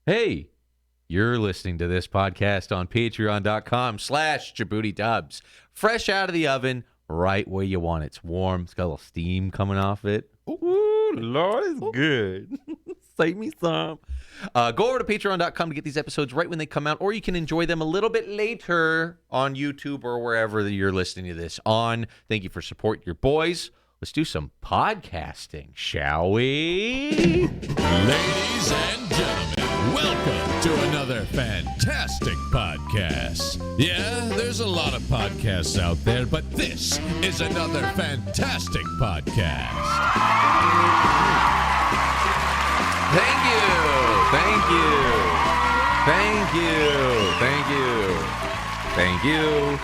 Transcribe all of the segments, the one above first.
Hey, you're listening to this podcast on patreon.com/JaboodieDubs. Fresh out of the oven, right where you want it. It's warm. It's got a little steam coming off it. Ooh, Lord, it's good. Save me some. Go over to patreon.com to get these episodes right when they come out, or you can enjoy them a little bit later on YouTube or wherever that you're listening to this on. Thank you for supporting your boys. Let's do some podcasting, shall we? Ladies and gentlemen, welcome to another fantastic podcast. Yeah, there's a lot of podcasts out there, but this is another fantastic podcast. Thank you. Thank you. Thank you. Thank you. Thank you.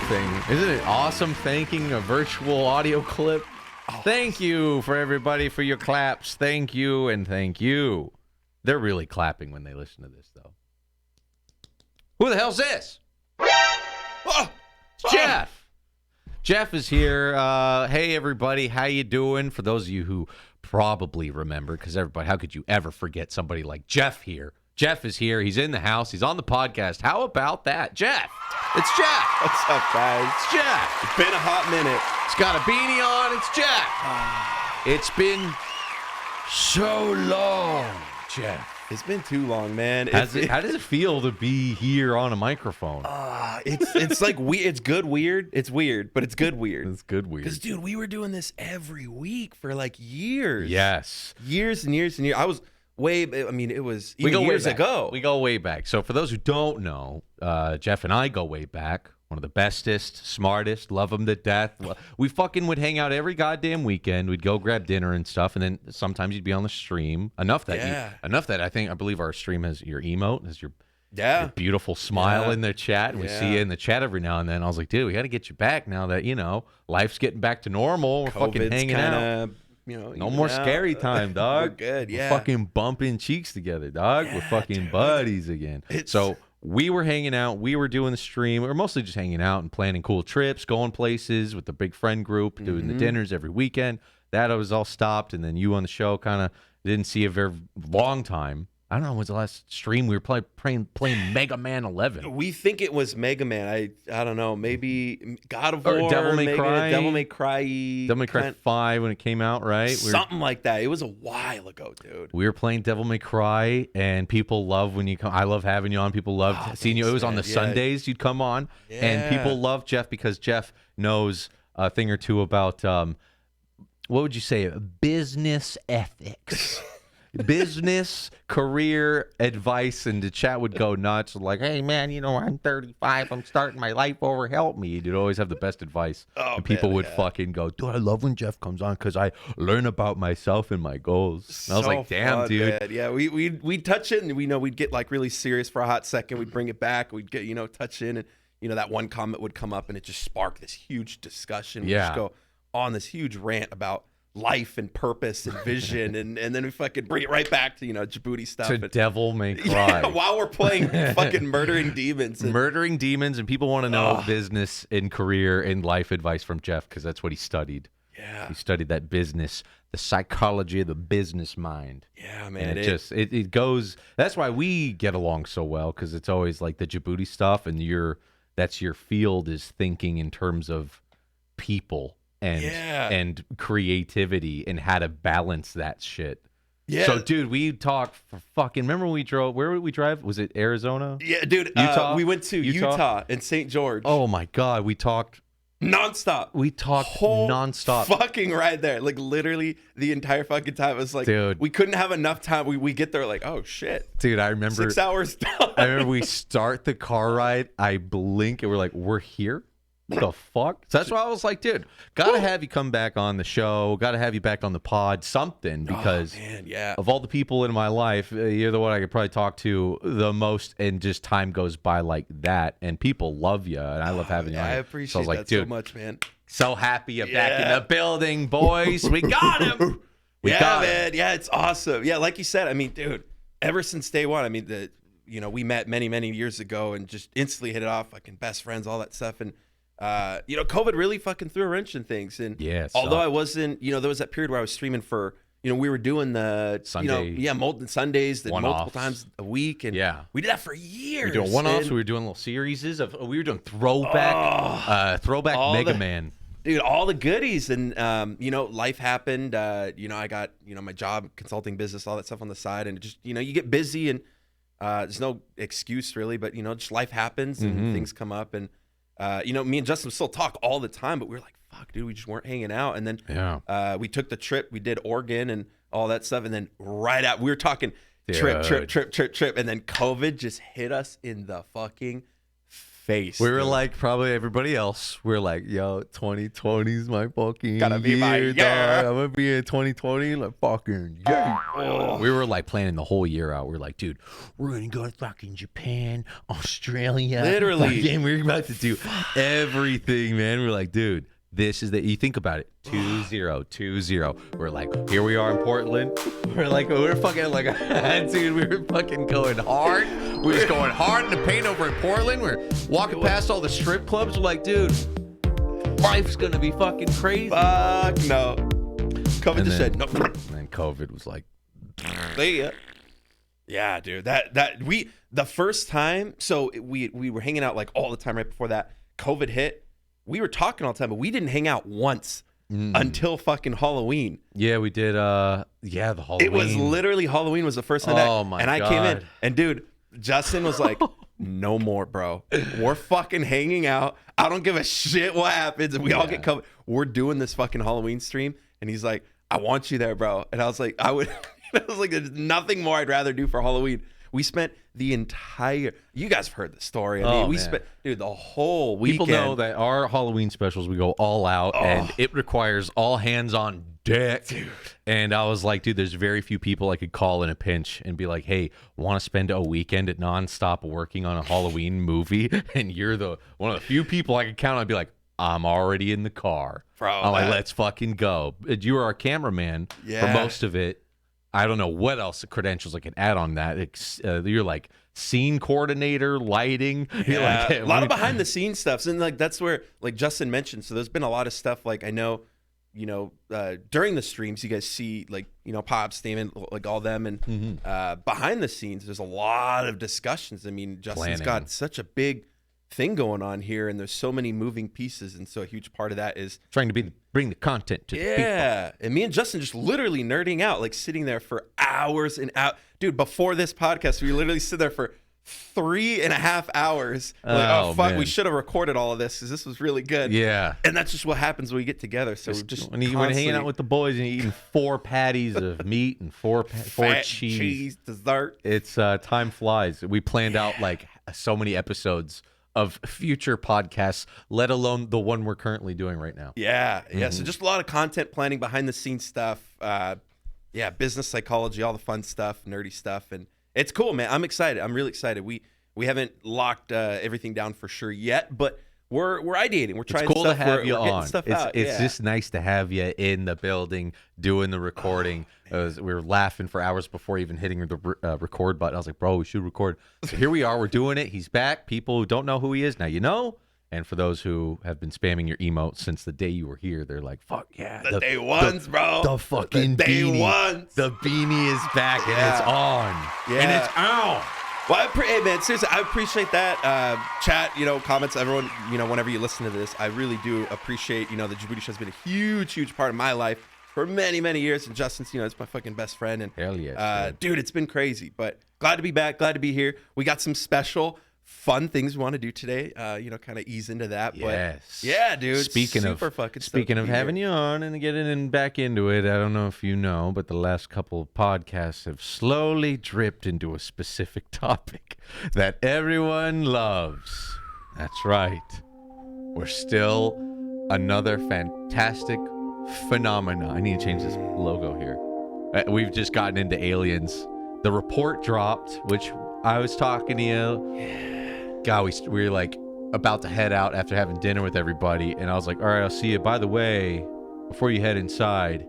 Isn't it awesome thanking a virtual audio clip? Oh. Thank you for everybody for your claps. Thank you and thank you. They're really clapping when they listen to this, though. Who the hell's this? Oh, it's Jeff. Jeff is here. Hey, everybody. How you doing? For those of you who probably remember, because everybody, how could you ever forget somebody like Jeff here? Jeff is here. He's in the house. He's on the podcast. How about that? Jeff. It's Jeff. What's up, guys? It's Jeff. It's been a hot minute. He's got a beanie on. It's Jeff. It's been so long, Jeff. It's been too long, man. How does it feel to be here on a microphone? It's like it's good weird. It's weird, but it's good weird. It's good weird. Because, dude, we were doing this every week for like years. Yes. Years and years and years. I was it was we go years way back. ago. We go way back. So for those who don't know, Jeff and I go way back. One of the bestest, smartest, love him to death. We fucking would hang out every goddamn weekend. We'd go grab dinner and stuff, and then sometimes you'd be on the stream. Enough that I believe our stream has your emote, has your beautiful smile in the chat. And we see you in the chat every now and then. I was like, dude, we got to get you back now that, life's getting back to normal. We're fucking hanging out. No more scary time, dog. We're good, We're fucking bumping cheeks together, dog. We're fucking buddies again. So we were hanging out. We were doing the stream. We were mostly just hanging out and planning cool trips, going places with the big friend group, doing the dinners every weekend. That was all stopped, and then you on the show kind of didn't see a very long time. I don't know. When was the last stream? We were playing Mega Man 11. We think it was Mega Man. I don't know. Maybe God of War. Or Devil May Cry. Devil May Cry. Devil May Cry 5 when it came out, right? Something like that. It was a while ago, dude. We were playing Devil May Cry, and people love when you come. I love having you on. People loved seeing you. It was on the Sundays you'd come on, and people love Jeff because Jeff knows a thing or two about, what would you say, business ethics. Business, career advice, and the chat would go nuts. Like, hey, man, I'm 35. I'm starting my life over. Help me. You'd always have the best advice. And people would fucking go, dude, I love when Jeff comes on because I learn about myself and my goals. And I was like, damn, fun, dude. Man. Yeah, we'd touch it, and we'd get like really serious for a hot second. We'd bring it back. We'd get, touch in, and, that one comment would come up, and it just sparked this huge discussion. We'd just go on this huge rant about life and purpose and vision, and then we fucking bring it right back to Jaboody stuff. To Devil May Cry. While we're playing fucking murdering demons, and people want to know business and career and life advice from Jeff because that's what he studied. Yeah, he studied that business, the psychology of the business mind. Yeah, man. And it goes. That's why we get along so well, because it's always like the Jaboody stuff, and that's your field, is thinking in terms of people. And creativity and how to balance that shit. Yeah. So, dude, we talked for fucking. Remember when we drove? Where did we drive? Was it Arizona? Yeah, dude. Utah. We went to Utah and St. George. Oh my God, we talked nonstop. Nonstop. Fucking ride there, like literally the entire fucking time. It was like, dude, we couldn't have enough time. We get there like, oh shit, dude. I remember 6 hours done. I remember we start the car ride. I blink and we're like, we're here. What the fuck? So that's why I was like, dude, gotta have you come back on the show. Gotta have you back on the pod, something, because of all the people in my life, you're the one I could probably talk to the most, and just time goes by like that, and people love you, and I love having you on. I appreciate that so much, man. So happy you're back in the building, boys. We got him. We got him. Yeah, it's awesome. Yeah, like you said, I mean, dude, ever since day one, I mean, we met many years ago and just instantly hit it off, fucking best friends, all that stuff, and COVID really fucking threw a wrench in things. And although I wasn't, there was that period where I was streaming for we were doing the Sunday, Sundays that multiple one-offs. times a week, and we did that for years. We were doing one-offs. We were doing little series we were doing throwback Mega Man. Dude, all the goodies, and life happened. I got my job, consulting business, all that stuff on the side, and just you get busy, and there's no excuse really, but just life happens and things come up, and me and Justin still talk all the time, but we were like, fuck, dude, we just weren't hanging out, and then we took the trip, we did Oregon and all that stuff, and then right out we were talking trip, and then COVID just hit us in the fucking face. We were like probably everybody else. We were like, yo, 2020's my fucking gotta be my year. Dog. I'm gonna be in 2020 like fucking We were like planning the whole year out. We were like, dude, we're gonna go to fucking Japan, Australia. Literally. Fucking, we're about to do everything, man. We're like, dude, this is you think about it, 2020. We're like, here we are in Portland. We're fucking like, dude, we were fucking going hard. We're just going hard in the paint over in Portland. We're walking past all the strip clubs. We're like, dude, life's gonna be fucking crazy. Fuck no. COVID just said no. And then COVID was like, yeah, dude. The first time, so we were hanging out like all the time right before that. COVID hit. We were talking all the time, but we didn't hang out once until fucking Halloween. Yeah, we did. The Halloween. It was literally Halloween was the first time. And I came in, and dude, Justin was like, "No more, bro. We're fucking hanging out. I don't give a shit what happens. And we all get covered. We're doing this fucking Halloween stream." And he's like, "I want you there, bro." And I was like, I was like, "There's nothing more I'd rather do for Halloween." We spent the entire. You guys have heard the story. I mean, we spent, dude, the whole weekend. People know that our Halloween specials, we go all out, and it requires all hands on deck. Dude. And I was like, dude, there's very few people I could call in a pinch and be like, hey, want to spend a weekend at nonstop working on a Halloween movie? And you're one of the few people I could count on. I'd be like, I'm already in the car. Bro, I'm like, let's fucking go. You were our cameraman for most of it. I don't know what else the credentials I can add on that. You're like scene coordinator, lighting. Yeah, like, a lot of behind the scenes stuff. And like that's where, like Justin mentioned, so there's been a lot of stuff. Like I know, during the streams, you guys see like Pops, Damon, like all them, and behind the scenes, there's a lot of discussions. I mean, Justin's got such a big thing going on here, and there's so many moving pieces, and so a huge part of that is trying to bring the content to the people. And me and Justin just literally nerding out, like sitting there for hours and out. Dude, before this podcast, we literally sit there for 3.5 hours. Like, oh fuck, man. We should have recorded all of this because this was really good. Yeah, and that's just what happens when we get together. So we're just when you're hanging out with the boys and you're eating 4 patties of meat and 4 cheese dessert. It's time flies. We planned out like so many episodes of future podcasts, let alone the one we're currently doing right now. Yeah. So just a lot of content planning, behind the scenes stuff. Business psychology, all the fun stuff, nerdy stuff, and it's cool, man. I'm excited. I'm really excited. We haven't locked everything down for sure yet, but we're ideating. We're trying. It's cool stuff. to have we're you getting on. Stuff out. It's just nice to have you in the building doing the recording. We were laughing for hours before even hitting the record button. I was like, bro, we should record. So here we are. We're doing it. He's back. People who don't know who he is, now you know. And for those who have been spamming your emotes since the day you were here, they're like, fuck yeah. The day ones, bro. The fucking the day beanie. Ones. The beanie is back and it's on. Yeah. And it's on. Well, hey, man, seriously, I appreciate that. Chat, comments, everyone, whenever you listen to this, I really do appreciate, the Jaboody Show has been a huge, huge part of my life for many, many years. And Justin's, it's my fucking best friend. And hell yes, dude, it's been crazy. But glad to be back, glad to be here. We got some special fun things we want to do today, kind of ease into that. Yes. But yeah, dude. Speaking of having you on and getting back into it, I don't know if you know, but the last couple of podcasts have slowly dripped into a specific topic that everyone loves. That's right. We're still another fantastic phenomena. I need to change this logo here. We've just gotten into aliens. The report dropped, which I was talking to you. Yeah. God, we were like about to head out after having dinner with everybody, and I was like, all right, I'll see you. By the way, before you head inside,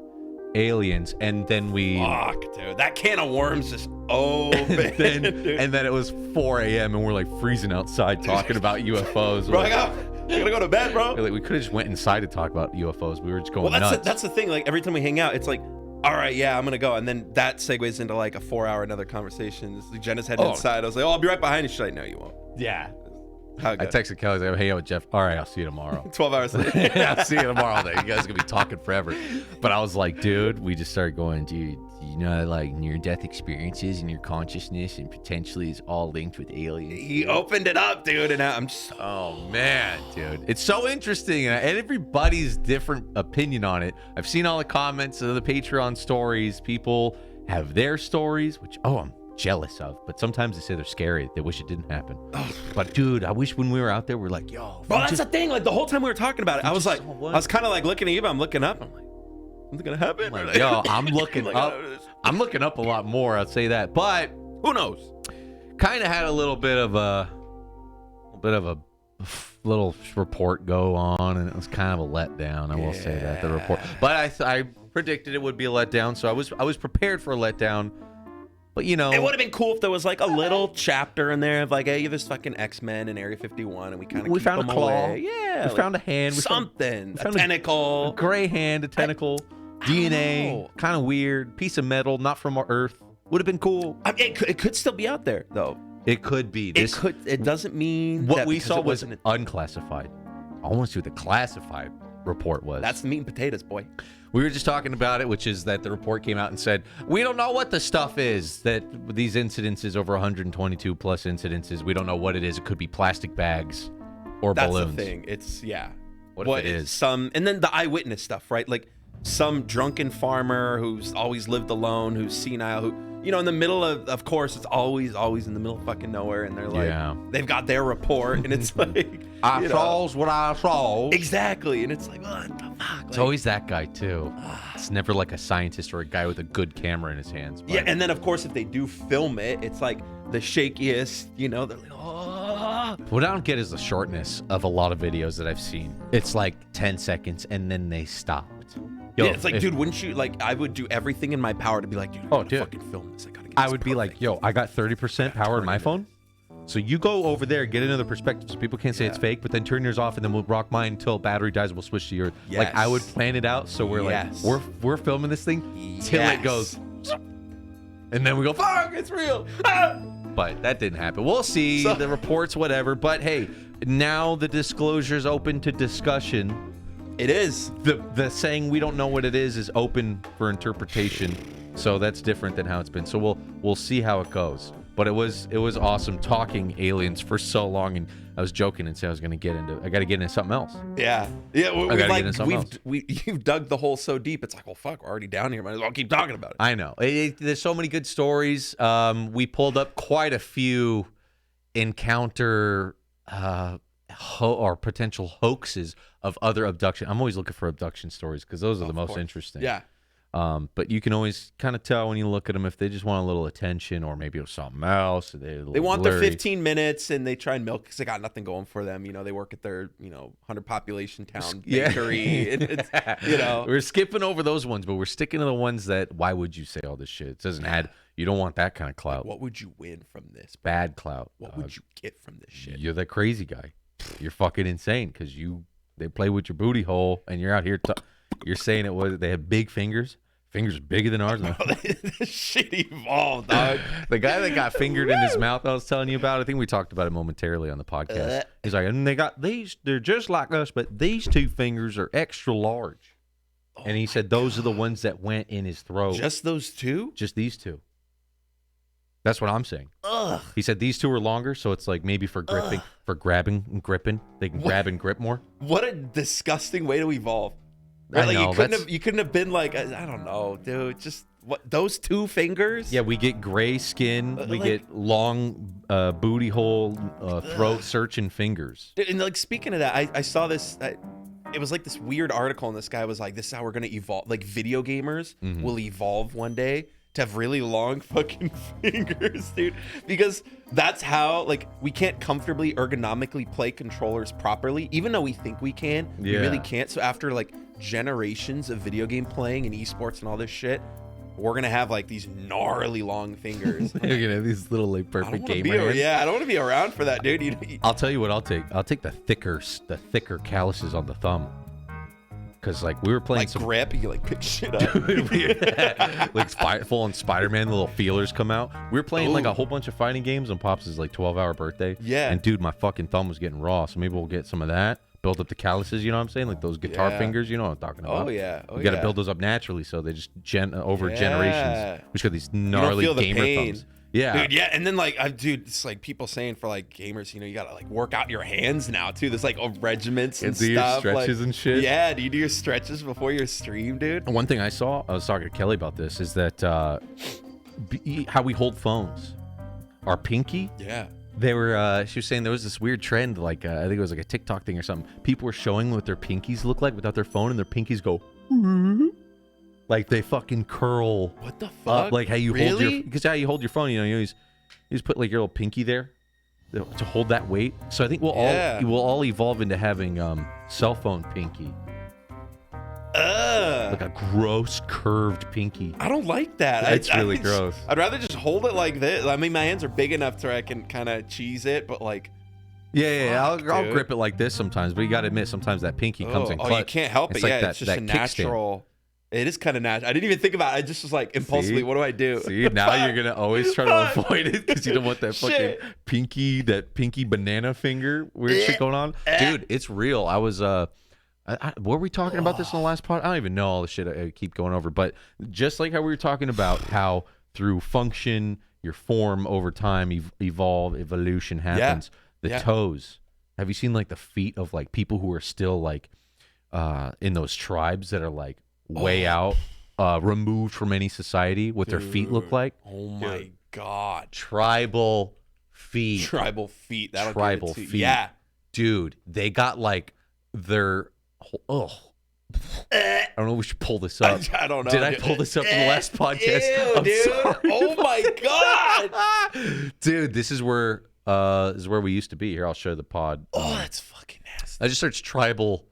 aliens. And then fuck, dude, that can of worms just open. and then it was 4 a.m. and we're like freezing outside talking about UFOs. Bro, I gotta go to bed, bro. We could have just went inside to talk about UFOs. We were just going nuts. That's the thing. Like every time we hang out, it's like all right, yeah, I'm gonna go. And then that segues into like a 4-hour another conversation. Jenna's heading inside. I was like, oh, I'll be right behind you. She's like, no, you won't. Yeah. How I texted Kelly, I was like, hey, with Jeff. All right, I'll see you tomorrow. 12 hours later. Yeah, I'll see you tomorrow. Then. You guys are going to be talking forever. But I was like, dude, we just started going, dude, you know, like near-death experiences and your consciousness and potentially is all linked with aliens. He opened it up, dude, and I'm just... Oh, man, dude. It's so interesting, and everybody's different opinion on it. I've seen all the comments of the Patreon stories. People have their stories, which, I'm jealous of, but sometimes they say they're scary. They wish it didn't happen. But dude, I wish when we were out there, we're like, yo. Well, that's the thing. Like the whole time we were talking about it, I was like, I was kind of like looking at you, but I'm looking up. I'm like, what's gonna happen? Like, yo, I'm looking up. I'm looking up a lot more. I'd say that, but who knows? Kind of had a little bit of a little report go on, and it was kind of a letdown. I will say that the report, but I predicted it would be a letdown, so I was prepared for a letdown. But, you know, it would have been cool if there was like a little chapter in there of like, hey, there's fucking X-Men and Area 51, and we found a claw. Away. Yeah, we found a hand, something, a tentacle, a gray hand, a tentacle, DNA, kind of weird, piece of metal, not from our Earth. Would have been cool. I mean, it could still be out there though. It could be. It doesn't mean what we saw was unclassified. I want to see what the classified report was. That's the meat and potatoes, boy. We were just talking about it, which is that the report came out and said, we don't know what the stuff is, that these incidences, over 122 plus incidences, we don't know what it is. It could be plastic bags or balloons. That's the thing. It's, What if it is? And then the eyewitness stuff, right? Like some drunken farmer who's always lived alone, who's senile, who, you know, in the middle of course, it's always in the middle of fucking nowhere. And they're like, they've got their report and it's like, I saw's what I saw. Exactly. And it's like, what the fuck? It's always that guy too. It's never like a scientist or a guy with a good camera in his hands. But. Yeah. And then of course, if they do film it, it's like the shakiest, you know, they're like, oh. What I don't get is the shortness of a lot of videos that I've seen. It's like 10 seconds and then they stopped. Yo, yeah, it's like, dude, wouldn't you, like, I would do everything in my power to be like, dude, I gotta fucking film this. I gotta get this would be like, yo, I got 30% power in my phone. So you go over there, get another perspective so people can't say it's fake, but then turn yours off and then we'll rock mine until battery dies and we'll switch to yours. Yes. Like, I would plan it out so we're like, we're filming this thing till it goes, and then we go, fuck, it's real. But that didn't happen. We'll see. The reports, whatever. But hey, now the disclosure's open to discussion. It is. The saying we don't know what it is open for interpretation. So that's different than how it's been. So we'll see how it goes. But it was awesome talking aliens for so long, and I was joking and said I got to get into something else. Yeah. You've dug the hole so deep. It's like, well, fuck, we're already down here. Might as well keep talking about it. I know. There's so many good stories. We pulled up quite a few encounter or potential hoaxes of other abduction. I'm always looking for abduction stories because those are the most interesting. Yeah. But you can always kind of tell when you look at them if they just want a little attention or maybe it was something else. Or they want their 15 minutes and they try and milk because they got nothing going for them. You know, they work at their 100 population town bakery. And it's, we're skipping over those ones, but we're sticking to the ones that. Why would you say all this shit? It doesn't add. You don't want that kind of clout. What would you win from this? Bad clout. What would you get from this shit? You're the crazy guy. You're fucking insane because they play with your booty hole and you're out here. You're saying they have big fingers. Fingers bigger than ours. This shit evolved, dog. The guy that got fingered in his mouth I was telling you about, I think we talked about it momentarily on the podcast. He's like, and they got these, they're just like us, but these 2 fingers are extra large. And he said those are the ones that went in his throat. Just those 2? Just these 2. That's what I'm saying. Ugh. He said these 2 are longer, so it's like maybe for gripping, for grabbing and gripping. They can grab and grip more. What a disgusting way to evolve. Right? I know, you couldn't have been like, I don't know, dude. Just what, those 2 fingers? Yeah, we get gray skin. We get long booty hole, throat searching fingers. And like speaking of that, I saw this. It was like this weird article, and this guy was like, "This is how we're gonna evolve. Like video gamers will evolve one day to have really long fucking fingers, dude. Because that's how, like, we can't comfortably ergonomically play controllers properly, even though we think we can. We really can't. So after like generations of video game playing and esports and all this shit, we're gonna have like these gnarly long fingers. You're gonna have these little like perfect gamer hands. Yeah, I don't want to be around for that, dude. I'll tell you what I'll take. I'll take the thicker calluses on the thumb. because like we were playing Like grip, you like pick shit up. Like full on Spider-Man, the little feelers come out. We were playing like a whole bunch of fighting games on Pops' like 12-hour birthday. Yeah. And dude, my fucking thumb was getting raw, so maybe we'll get some of that. Build up the calluses, you know what I'm saying? Like those guitar fingers, you know what I'm talking about. Oh yeah. You got to build those up naturally, so they just over generations. We just got these gnarly you don't feel the gamer pain. thumbs. Yeah, dude. Yeah, and then like, dude, it's like people saying for like gamers, you gotta like work out your hands now too. There's like regiments and do stuff. your stretches like, and shit. Yeah, do you do your stretches before your stream, dude? One thing I saw, I was talking to Kelly about this, is that how we hold phones, our pinky. Yeah. They were. She was saying there was this weird trend, like I think it was like a TikTok thing or something. People were showing what their pinkies look like without their phone, and their pinkies go, like they fucking curl. What the fuck? Like how you hold your, because how you hold your phone. You just put like your little pinky there to hold that weight. So I think we'll all evolve into having cell phone pinky. Like a gross curved pinky. I don't like that. It's really gross. I'd rather just hold it like this. I mean, my hands are big enough to where I can kind of cheese it, but like. Yeah. I'll grip it like this sometimes, but you got to admit sometimes that pinky comes in clutch. Oh, you can't help it. Like it's just a natural. It is kind of natural. I didn't even think about it. I just was like impulsively, what do I do? See, now you're gonna always try to avoid it because you don't want that fucking pinky banana finger weird shit going on. Dude, it's real. I was were we talking about this in the last pod? I don't even know all the shit I keep going over, but just like how we were talking about how through function, your form over time, evolution happens. The toes. Have you seen like the feet of like people who are still like in those tribes that are like way out, removed from any society, what their feet look like? Oh my God. Tribal feet. Tribal feet. That'll Tribal give it to feet. Yeah. Dude, they got like their I don't know if we should pull this up. I don't know. Did I pull this up in the last podcast? Ew, I'm dude. sorry. Oh my God. Dude, this is where we used to be. Here, I'll show the pod. Oh, that's fucking nasty. I just searched tribal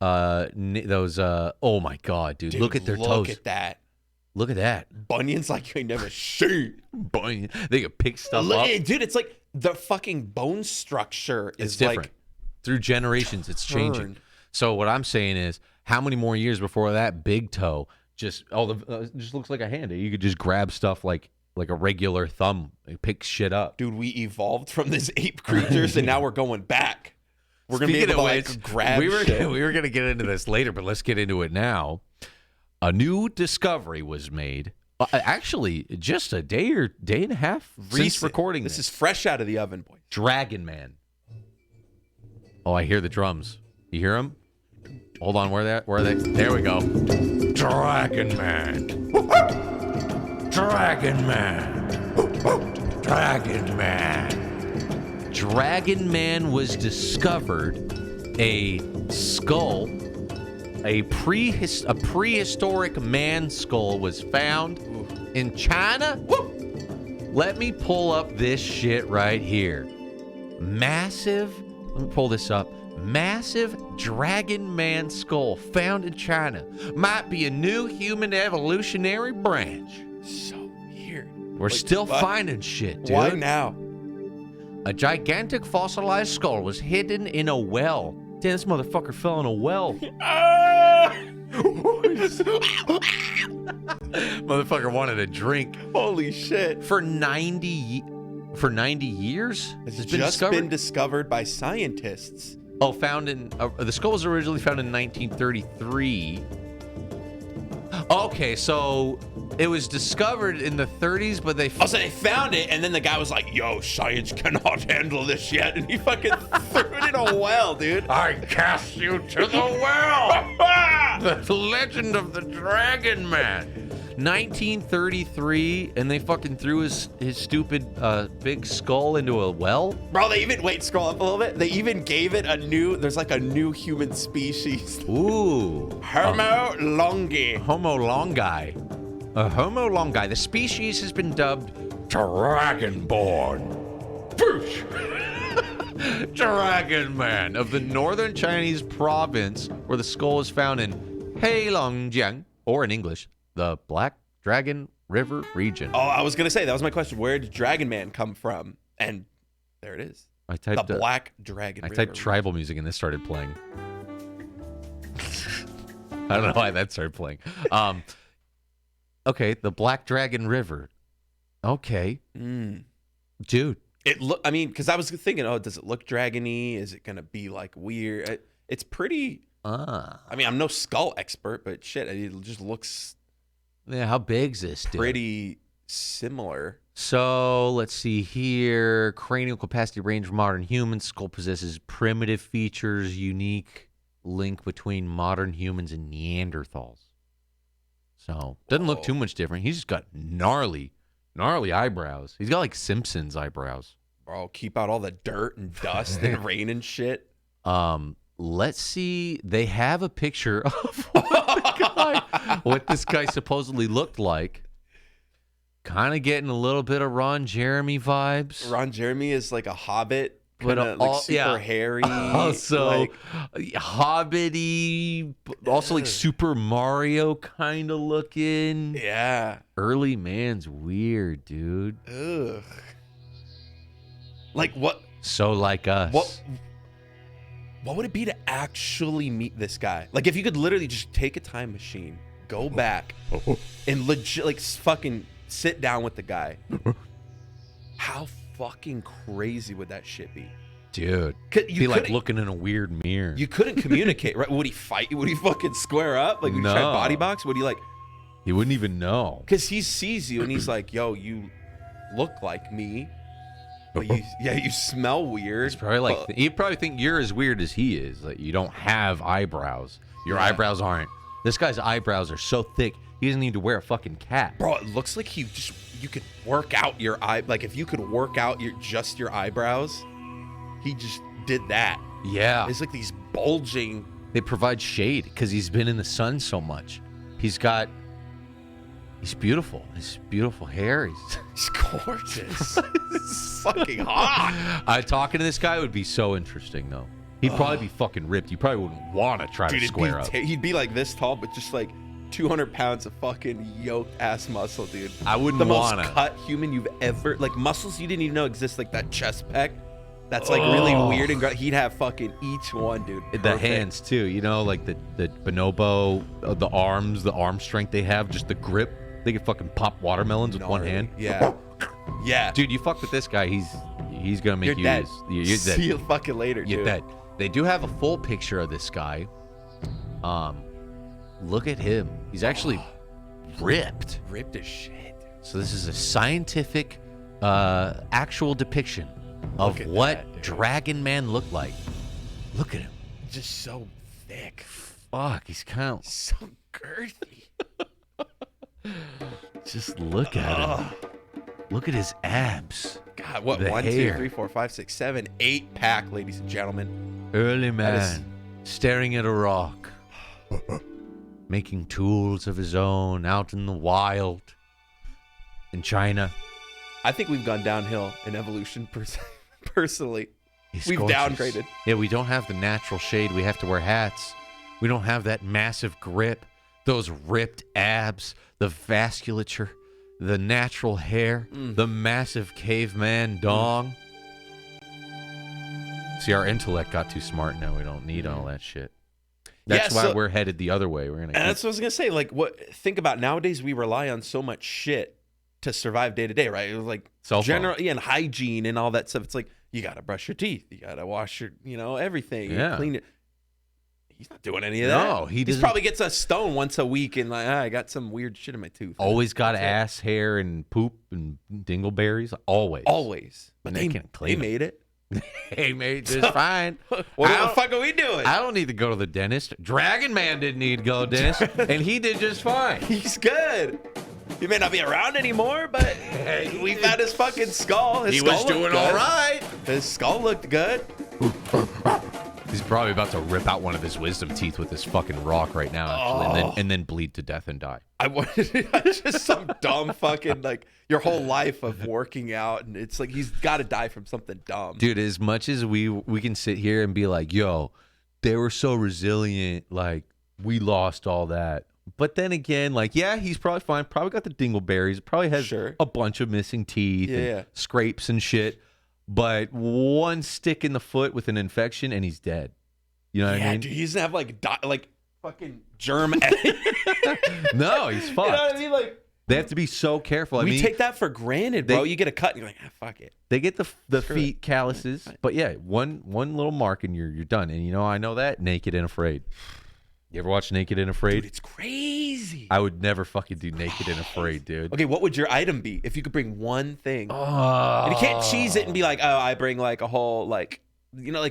those oh my God, dude. Look at their toes. Look at that. Look at that. Bunions like you ain't never seen. Bunion. They can pick stuff up. Dude, it's like the fucking bone structure is different. like Through generations, it's changing. turned. So what I'm saying is, how many more years before that big toe just just looks like a hand? You could just grab stuff like a regular thumb and pick shit up. Dude, we evolved from these ape creatures and now we're going back. We're gonna be able to like grab shit. We were gonna get into this later, but let's get into it now. A new discovery was made. Actually, just a day and a half since recording this. Is fresh out of the oven, boy. Dragon Man. Oh, I hear the drums. You hear them? Hold on, where are they? There we go. Dragon Man. Dragon Man. Dragon Man. Dragon Man was discovered. A skull, a prehistoric man skull was found in China. Let me pull up this shit right here. Massive, let me pull this up. Massive dragon man skull found in China. Might be a new human evolutionary branch. So weird. We're still finding shit, dude. Why now? A gigantic fossilized skull was hidden in a well. Damn, this motherfucker fell in a well. Motherfucker wanted a drink. Holy shit. For 90 years? It's been discovered by scientists. Oh, found in... the skull was originally found in 1933. Okay, so it was discovered in the 30s, but they... Also, they found it, and then the guy was like, yo, science cannot handle this yet, and he fucking threw it in a well, dude. I cast you to the well! The legend of the Dragon Man. 1933, and they fucking threw his stupid big skull into a well? Bro, they even... Wait, scroll up a little bit. They even gave it a new... There's like a new human species. Ooh. Homo longi. Homo longi. A Homo longi. The species has been dubbed Dragonborn. Dragon Man of the northern Chinese province where the skull is found in Heilongjiang, or in English, the Black Dragon River region. Oh, I was going to say, that was my question. Where did Dragon Man come from? And there it is. I typed the Black Dragon River. I typed tribal music and this started playing. I don't know why that started playing. Okay, the Black Dragon River. Okay. Dude. I mean, because I was thinking, oh, does it look dragony? Is it gonna be like weird? It's pretty. I mean, I'm no skull expert, but shit, it just looks. Yeah, how big's this, dude? Pretty similar. So let's see here. Cranial capacity range for modern humans. Skull possesses primitive features, unique link between modern humans and Neanderthals. So doesn't look too much different. He's just got gnarly eyebrows. He's got like Simpsons eyebrows. Bro, keep out all the dirt and dust and rain and shit. Let's see. They have a picture of what this guy supposedly looked like. Kind of getting a little bit of Ron Jeremy vibes. Ron Jeremy is like a hobbit, kind of like super hairy. Also, like, hobbity, also like Super Mario kind of looking. Yeah. Early man's weird, dude. Ugh. Like what? So like us. What would it be to actually meet this guy? Like if you could literally just take a time machine, go back, and legit like fucking sit down with the guy. How fucking crazy would that shit be? Dude, be like looking in a weird mirror. You couldn't communicate, right? Would he fight? Would he fucking square up? Like, would he try body box? Would he like... He wouldn't even know. Because he sees you and he's like, yo, you look like me. But you smell weird. He's probably like, he'd probably think you're as weird as he is. Like, you don't have eyebrows. Your eyebrows aren't. This guy's eyebrows are so thick, he doesn't need to wear a fucking cap. Bro, it looks like you could work out your eye. Like if you could work out your eyebrows, he just did that. Yeah. It's like these bulging. They provide shade because he's been in the sun so much. He's beautiful. His beautiful hair. He's gorgeous. It's fucking hot. Talking to this guy would be so interesting, though. He'd probably be fucking ripped. You probably wouldn't want to try to square up. He'd be like this tall, but just like 200 pounds of fucking yoked ass muscle, dude. I wouldn't want the most cut human you've ever, like muscles you didn't even know exist, like that chest pec. That's like really weird and he'd have fucking each one, dude. Perfect. The hands too, you know, like the bonobo, the arms, the arm strength they have, just the grip. They can fucking pop watermelons with one hand. Yeah. Yeah. Dude, you fuck with this guy, he's gonna make you dead. You're dead. See you fucking later, dude. You're dead. They do have a full picture of this guy. Look at him. He's actually ripped. Ripped as shit. So this is a scientific, actual depiction of what Dragon Man looked like. Look at him. Just so thick. Fuck, he's kind of so girthy. Just look at him. Look at his abs. God, what? The 1, hair. 2, 3, 4, 5, 6, 7, 8 pack, ladies and gentlemen. Early man, staring at a rock, making tools of his own out in the wild in China. I think we've gone downhill in evolution, personally. We've downgraded. Yeah, we don't have the natural shade. We have to wear hats. We don't have that massive grip, those ripped abs, the vasculature, the natural hair, the massive caveman dong. See, our intellect got too smart now. We don't need all that shit. That's why we're headed the other way. That's what I was gonna say. Like, think about nowadays. We rely on so much shit to survive day to day, right? It was like and hygiene and all that stuff. It's like you gotta brush your teeth, you gotta wash your, everything, clean it. He's not doing any of that. No, he probably gets a stone once a week and like, I got some weird shit in my tooth. Always got ass hair and poop and dingleberries. Always. But they made it. Hey, mate, just fine. What the fuck are we doing? I don't need to go to the dentist. Dragon Man didn't need to go to the dentist, and he did just fine. He's good. He may not be around anymore, but we found his fucking skull. He was doing all right. His skull looked good. He's probably about to rip out one of his wisdom teeth with this fucking rock right now, actually, and then bleed to death and die. Just some dumb fucking, like, your whole life of working out, and it's like he's got to die from something dumb. Dude, as much as we can sit here and be like, yo, they were so resilient, like, we lost all that. But then again, like, yeah, he's probably fine. Probably got the dingleberries. Probably has a bunch of missing teeth and scrapes and shit. But one stick in the foot with an infection and he's dead. You know what I mean? Dude, he doesn't have like fucking germ. No, he's fucked. You know what I mean? Like, they have to be so careful. I mean, take that for granted, bro. You get a cut, and you're like, fuck it. They get the feet calluses, but yeah, one little mark and you're done. And I know that Naked and Afraid. You ever watch Naked and Afraid? Dude, it's crazy. I would never fucking do Naked and Afraid, dude. Okay, what would your item be if you could bring one thing? Oh. And you can't cheese it and be like, I bring like a whole like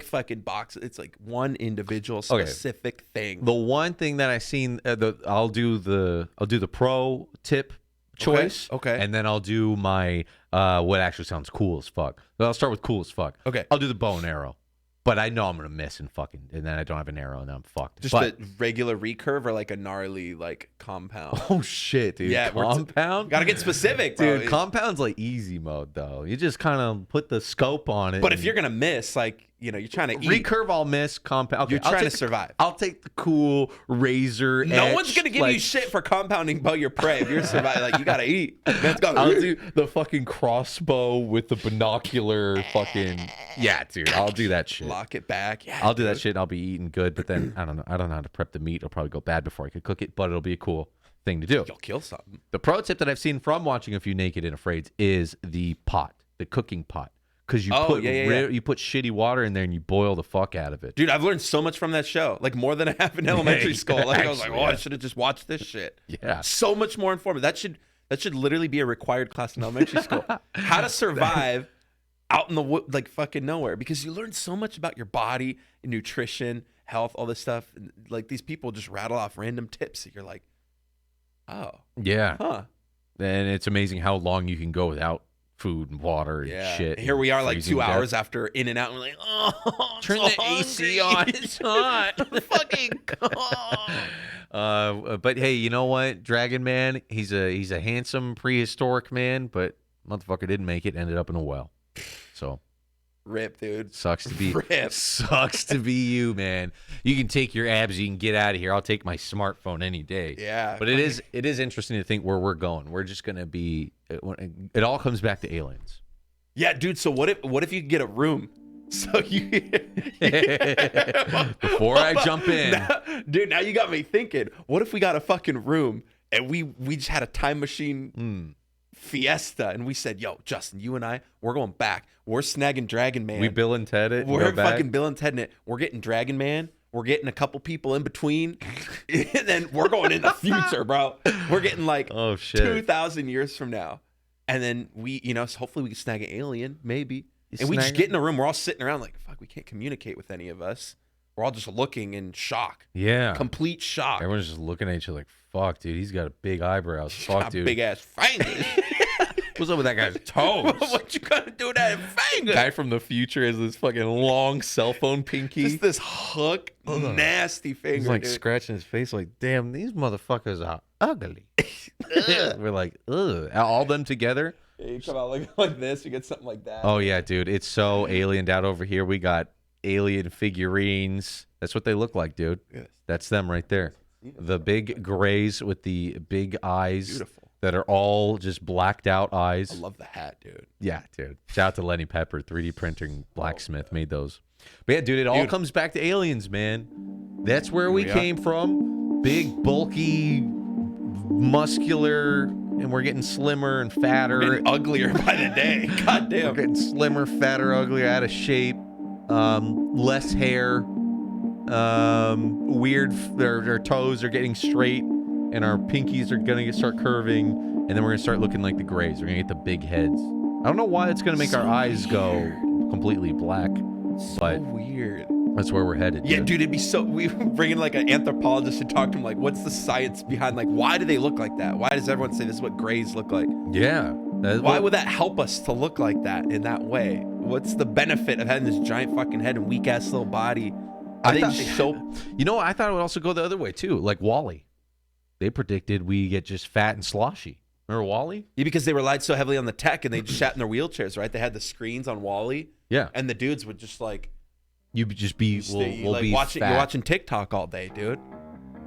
fucking box. It's like one individual specific thing. The one thing that I seen, I'll do the pro tip choice. Okay. And then I'll do my what actually sounds cool as fuck. I'll start with cool as fuck. Okay. I'll do the bow and arrow. But I know I'm gonna miss and then I don't have an arrow and I'm fucked. Just a regular recurve or like a gnarly like compound. Oh shit, dude! Yeah, compound. Gotta get specific, bro. Dude. Compound's like easy mode though. You just kind of put the scope on it. But if you're gonna miss, like you're trying to eat. Recurve, I'll miss. Compound. Okay, you're trying to survive. I'll take the cool razor. No one's gonna give you shit for compounding bow your prey if you're surviving. Like you gotta eat. Let's go. I'll do the fucking crossbow with the binocular. Fucking yeah, dude. I'll do that shit. Lock it back. Yeah, I'll do that shit. I'll be eating good, but then I don't know. I don't know how to prep the meat. It'll probably go bad before I could cook it, but it'll be a cool thing to do. You'll kill something. The pro tip that I've seen from watching a few Naked and Afraids is the pot, the cooking pot. Because you you put shitty water in there and you boil the fuck out of it. Dude, I've learned so much from that show. Like more than I have in elementary school. Like I was like, I should have just watched this shit. Yeah. So much more informative. That should literally be a required class in elementary school. How to survive out in the like fucking nowhere. Because you learn so much about your body, nutrition, health, all this stuff. And, like these people just rattle off random tips that you're like, oh. Yeah. Huh. And it's amazing how long you can go without food and water and shit. Here we are like 2 hours death. after In and Out, and we're like, oh, turn the AC on. It's hot. Fucking God. But hey, you know what? Dragon Man, he's a handsome prehistoric man, but motherfucker didn't make it, ended up in a well. So rip, dude. Sucks to be rip. Sucks to be you, man. You can take your abs, you can get out of here. I'll take my smartphone any day. Yeah. But it is interesting to think where we're going. We're just gonna be. It all comes back to aliens. Yeah, dude. So what if you could get a room? So you before I jump in, now you got me thinking. What if we got a fucking room and we just had a time machine fiesta and we said, yo, Justin, you and I, we're going back. We're snagging Dragon Man. We Bill and Ted it. We're fucking Bill and Ted it. We're getting Dragon Man. We're getting a couple people in between, and then we're going in the future, bro. We're getting like 2,000 years from now, and then we, so hopefully we can snag an alien, maybe. And we just get in a room. We're all sitting around like, fuck, we can't communicate with any of us. We're all just looking in shock. Yeah. Complete shock. Everyone's just looking at each other like, fuck, dude, he's got a big eyebrows. Fuck, dude. Big ass fingers. What's up with that guy's toes? What you gonna do with that finger? Guy from the future has this fucking long cell phone pinky. Just this hook, nasty finger. He's like dude. scratching his face like, damn, these motherfuckers are ugly. We're like, ugh. All them together. Yeah, you come out like this, you get something like that. Oh, yeah, dude. It's so aliened out over here. We got alien figurines. That's what they look like, dude. Yes. That's them right there. The big grays with the big eyes. Beautiful. That are all just blacked out eyes. I love the hat, dude. Yeah, dude. Shout out to Lenny Pepper, 3D printing blacksmith, made those. But yeah, dude, it all comes back to aliens, man. That's where we came from. Big, bulky, muscular, and we're getting slimmer and fatter. Getting uglier by the day. God damn. We're getting slimmer, fatter, uglier, out of shape. Less hair. Weird, our toes are getting straight. And our pinkies are going to start curving. And then we're going to start looking like the grays. We're going to get the big heads. I don't know why it's going to make our eyes go completely black. But weird. That's where we're headed. Yeah, dude, it'd be so... We bring in like an anthropologist to talk to him. Like, what's the science behind... Like, why do they look like that? Why does everyone say this is what grays look like? Yeah. Why would that help us to look like that in that way? What's the benefit of having this giant fucking head and weak-ass little body? You know, I thought it would also go the other way, too. Like Wall-E. They predicted we get just fat and sloshy. Remember Wall-E? Yeah, because they relied so heavily on the tech and they just sat in their wheelchairs, right? They had the screens on Wall-E. Yeah. And the dudes would just like... You'd just be... We'll be watching, fat. You're watching TikTok all day, dude.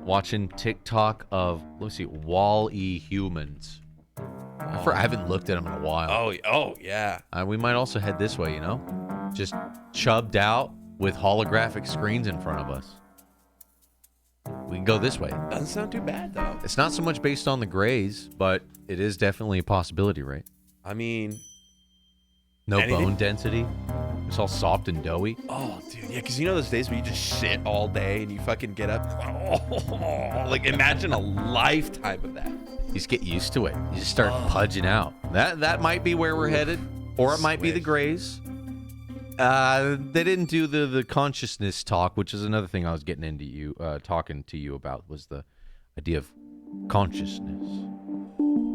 Watching TikTok of, let's see, Wall-E humans. I haven't looked at them in a while. Oh yeah. We might also head this way, Just chubbed out with holographic screens in front of us. We can go this way. Doesn't sound too bad, though. It's not so much based on the grays, but it is definitely a possibility, right? I mean... No anything? bone density. It's all soft and doughy. Oh, dude, yeah, because you know those days where you just sit all day and you fucking get up? Like, imagine a lifetime of that. You just get used to it. You just start pudging out. That might be where we're headed, or it might be the grays. They didn't do the consciousness talk, which is another thing I was getting into you, talking to you about, was the idea of consciousness.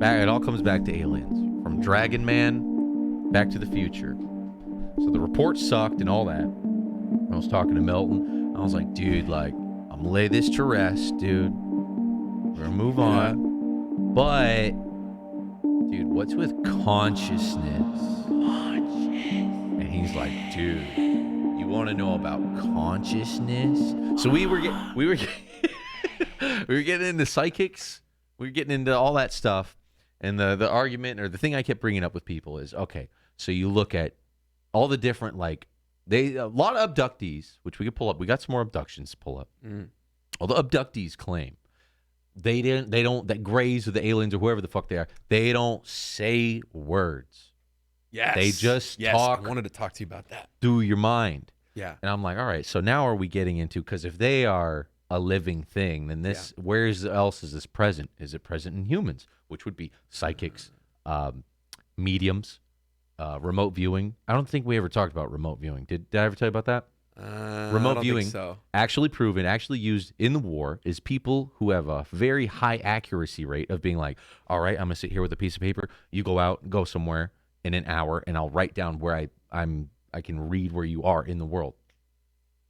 It all comes back to aliens. From Dragon Man, Back to the Future. So the report sucked and all that. I was talking to Milton. I was like, dude, like, I'm gonna lay this to rest, dude. We're gonna move on. But, dude, what's with consciousness? And he's like, dude, you want to know about consciousness? So we were getting into psychics. We were getting into all that stuff. And the argument, or the thing I kept bringing up with people is, okay, so you look at all the different, like, a lot of abductees, which we could pull up. We got some more abductions to pull up. All the abductees claim that grays or the aliens or whoever the fuck they are, they don't say words. Yes. They just talk. I wanted to talk to you about that. Through your mind. Yeah. And I'm like, all right, so now are we getting into, because if they are a living thing, then this, where else is this present? Is it present in humans, which would be psychics, mediums, remote viewing? I don't think we ever talked about remote viewing. Did I ever tell you about that? Remote viewing, actually proven, actually used in the war, is people who have a very high accuracy rate of being like, all right, I'm going to sit here with a piece of paper. You go out, go somewhere in an hour, and I'll write down where I can read where you are in the world.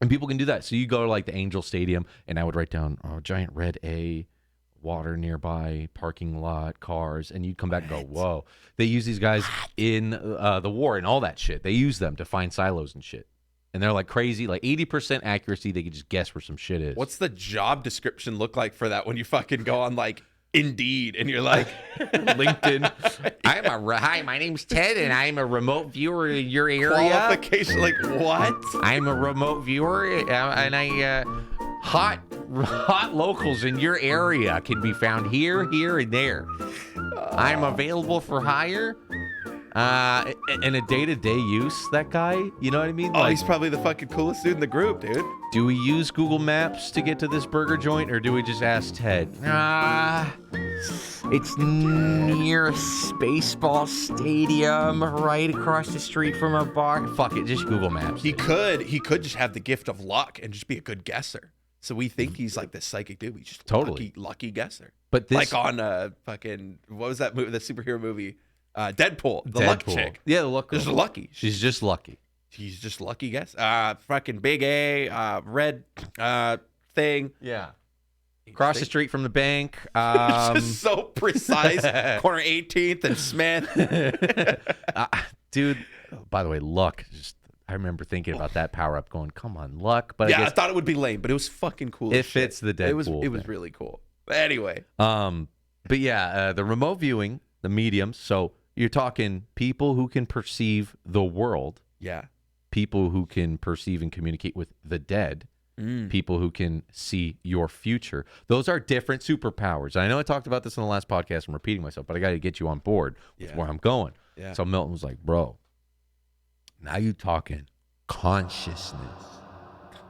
And people can do that. So you go to like the Angel Stadium, and I would write down, giant red A, water nearby, parking lot, cars, and you'd come back and go, whoa. They use these guys in the war and all that shit. They use them to find silos and shit. And they're like crazy, like 80% accuracy. They can just guess where some shit is. What's the job description look like for that when you fucking go on like Indeed and you're like LinkedIn? Hi, my name's Ted, and I'm a remote viewer in your area. Qualification, like what? I'm a remote viewer, and I hot locals in your area can be found here, and there. I'm available for hire. In a day-to-day use, that guy, you know what I mean? Oh, like, he's probably the fucking coolest dude in the group, dude. Do we use Google Maps to get to this burger joint, or do we just ask Ted? It's near a Spaceball Stadium, right across the street from a bar. Fuck it, just Google Maps. He could just have the gift of luck and just be a good guesser. So we think he's like this psychic dude. He's just totally lucky guesser. But this, like on fucking, what was that movie? The superhero movie. Deadpool, the luck chick. Yeah, the luck. Just lucky. She's just lucky. She's just lucky guess. Fucking big A, red thing. Yeah. Across the street from the bank. Just so precise. Corner 18th and Smith. Dude, by the way, luck. I remember thinking about that power up, going, "Come on, luck." But yeah, I thought it would be lame, but it was fucking cool. It fits the Deadpool. It was really cool. But anyway. But yeah, the remote viewing, the mediums. So you're talking people who can perceive the world. Yeah. People who can perceive and communicate with the dead. People who can see your future. Those are different superpowers. I know I talked about this in the last podcast. I'm repeating myself, but I got to get you on board with where I'm going. Yeah. So Milton was like, bro, now you talking consciousness.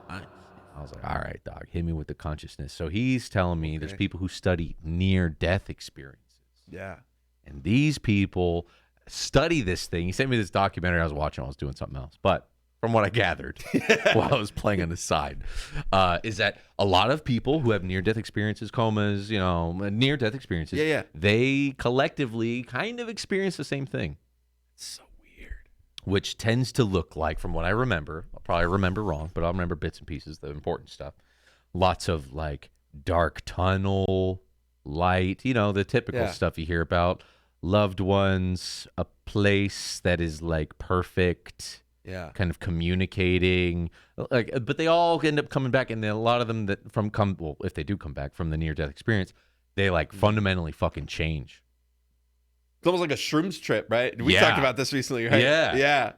I was like, all right, dog, hit me with the consciousness. So he's telling me there's people who study near-death experiences. Yeah. And these people study this thing. He sent me this documentary I was watching. I was doing something else. But from what I gathered while I was playing on the side, is that a lot of people who have near-death experiences, comas, near-death experiences, they collectively kind of experience the same thing. It's so weird. Which tends to look like, from what I remember, I'll probably remember wrong, but I'll remember bits and pieces, the important stuff. Lots of like dark tunnel, light, the typical stuff you hear about. Loved ones, a place that is like perfect, kind of communicating, but they all end up coming back, and then a lot of them if they do come back from the near-death experience, they like fundamentally fucking change. It's almost like a shrooms trip, right? We talked about this recently, right? Yeah.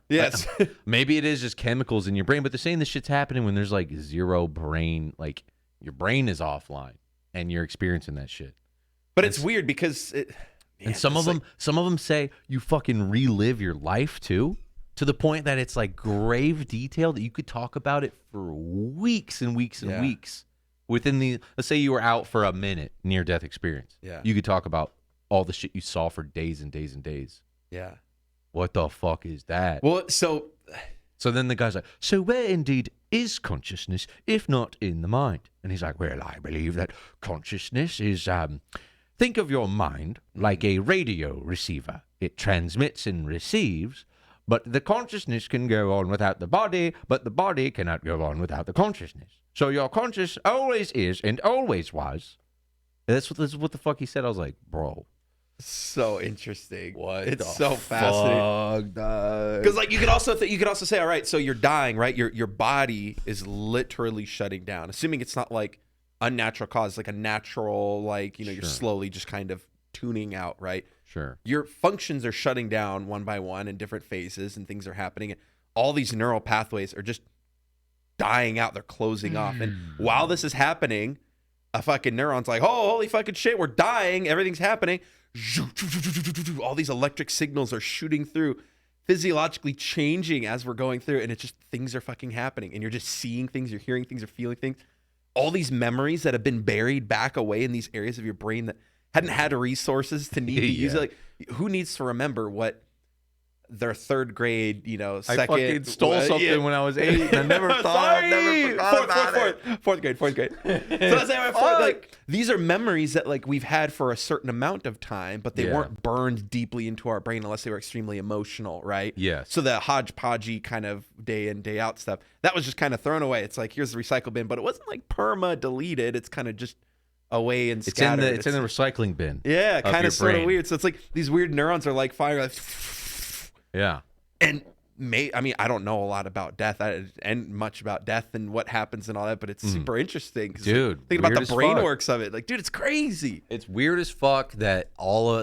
Yes. Maybe it is just chemicals in your brain, but they're saying this shit's happening when there's like zero brain, like Your brain is offline, and you're experiencing that shit. But it's weird because some of them say you fucking relive your life too, to the point that it's like grave detail that you could talk about it for weeks and weeks and weeks. Within let's say you were out for a minute near death experience. Yeah. You could talk about all the shit you saw for days and days and days. Yeah. What the fuck is that? Well, so then the guy's like, so where indeed is consciousness, if not in the mind? And he's like, well, I believe that consciousness is, think of your mind like a radio receiver. It transmits and receives, but the consciousness can go on without the body, but the body cannot go on without the consciousness. So your conscious always is and always was. This is what the fuck he said. I was like, bro. So interesting. What? It's so fascinating. Because like you could also say, all right, so you're dying, right? Your body is literally shutting down, assuming it's not like unnatural cause, like a natural, like you're slowly just kind of tuning out, right? Sure. Your functions are shutting down one by one in different phases, and things are happening. All these neural pathways are just dying out. They're closing off, and while this is happening, a fucking neuron's like, oh, holy fucking shit, we're dying. Everything's happening. All these electric signals are shooting through, physiologically changing as we're going through, and it's just things are fucking happening, and you're just seeing things, you're hearing things, you're feeling things. All these memories that have been buried back away in these areas of your brain that hadn't had resources to need to use it. Like, who needs to remember what their third grade, second. I fucking stole something when I was 8. And I never thought. Fourth grade. So let's say like these are memories that like we've had for a certain amount of time, but they weren't burned deeply into our brain unless they were extremely emotional, right? Yes. So the hodgepodgey kind of day in day out stuff that was just kind of thrown away. It's like, here's the recycle bin, but it wasn't like perma deleted. It's kind of just away and scattered. It's in the recycling bin. Yeah, kind of sort of weird. So it's like these weird neurons are like firing. Like, yeah. And I don't know a lot about death and much about death and what happens and all that, but it's super interesting. Dude, like, think about the brain works of it. Like, dude, it's crazy. It's weird as fuck that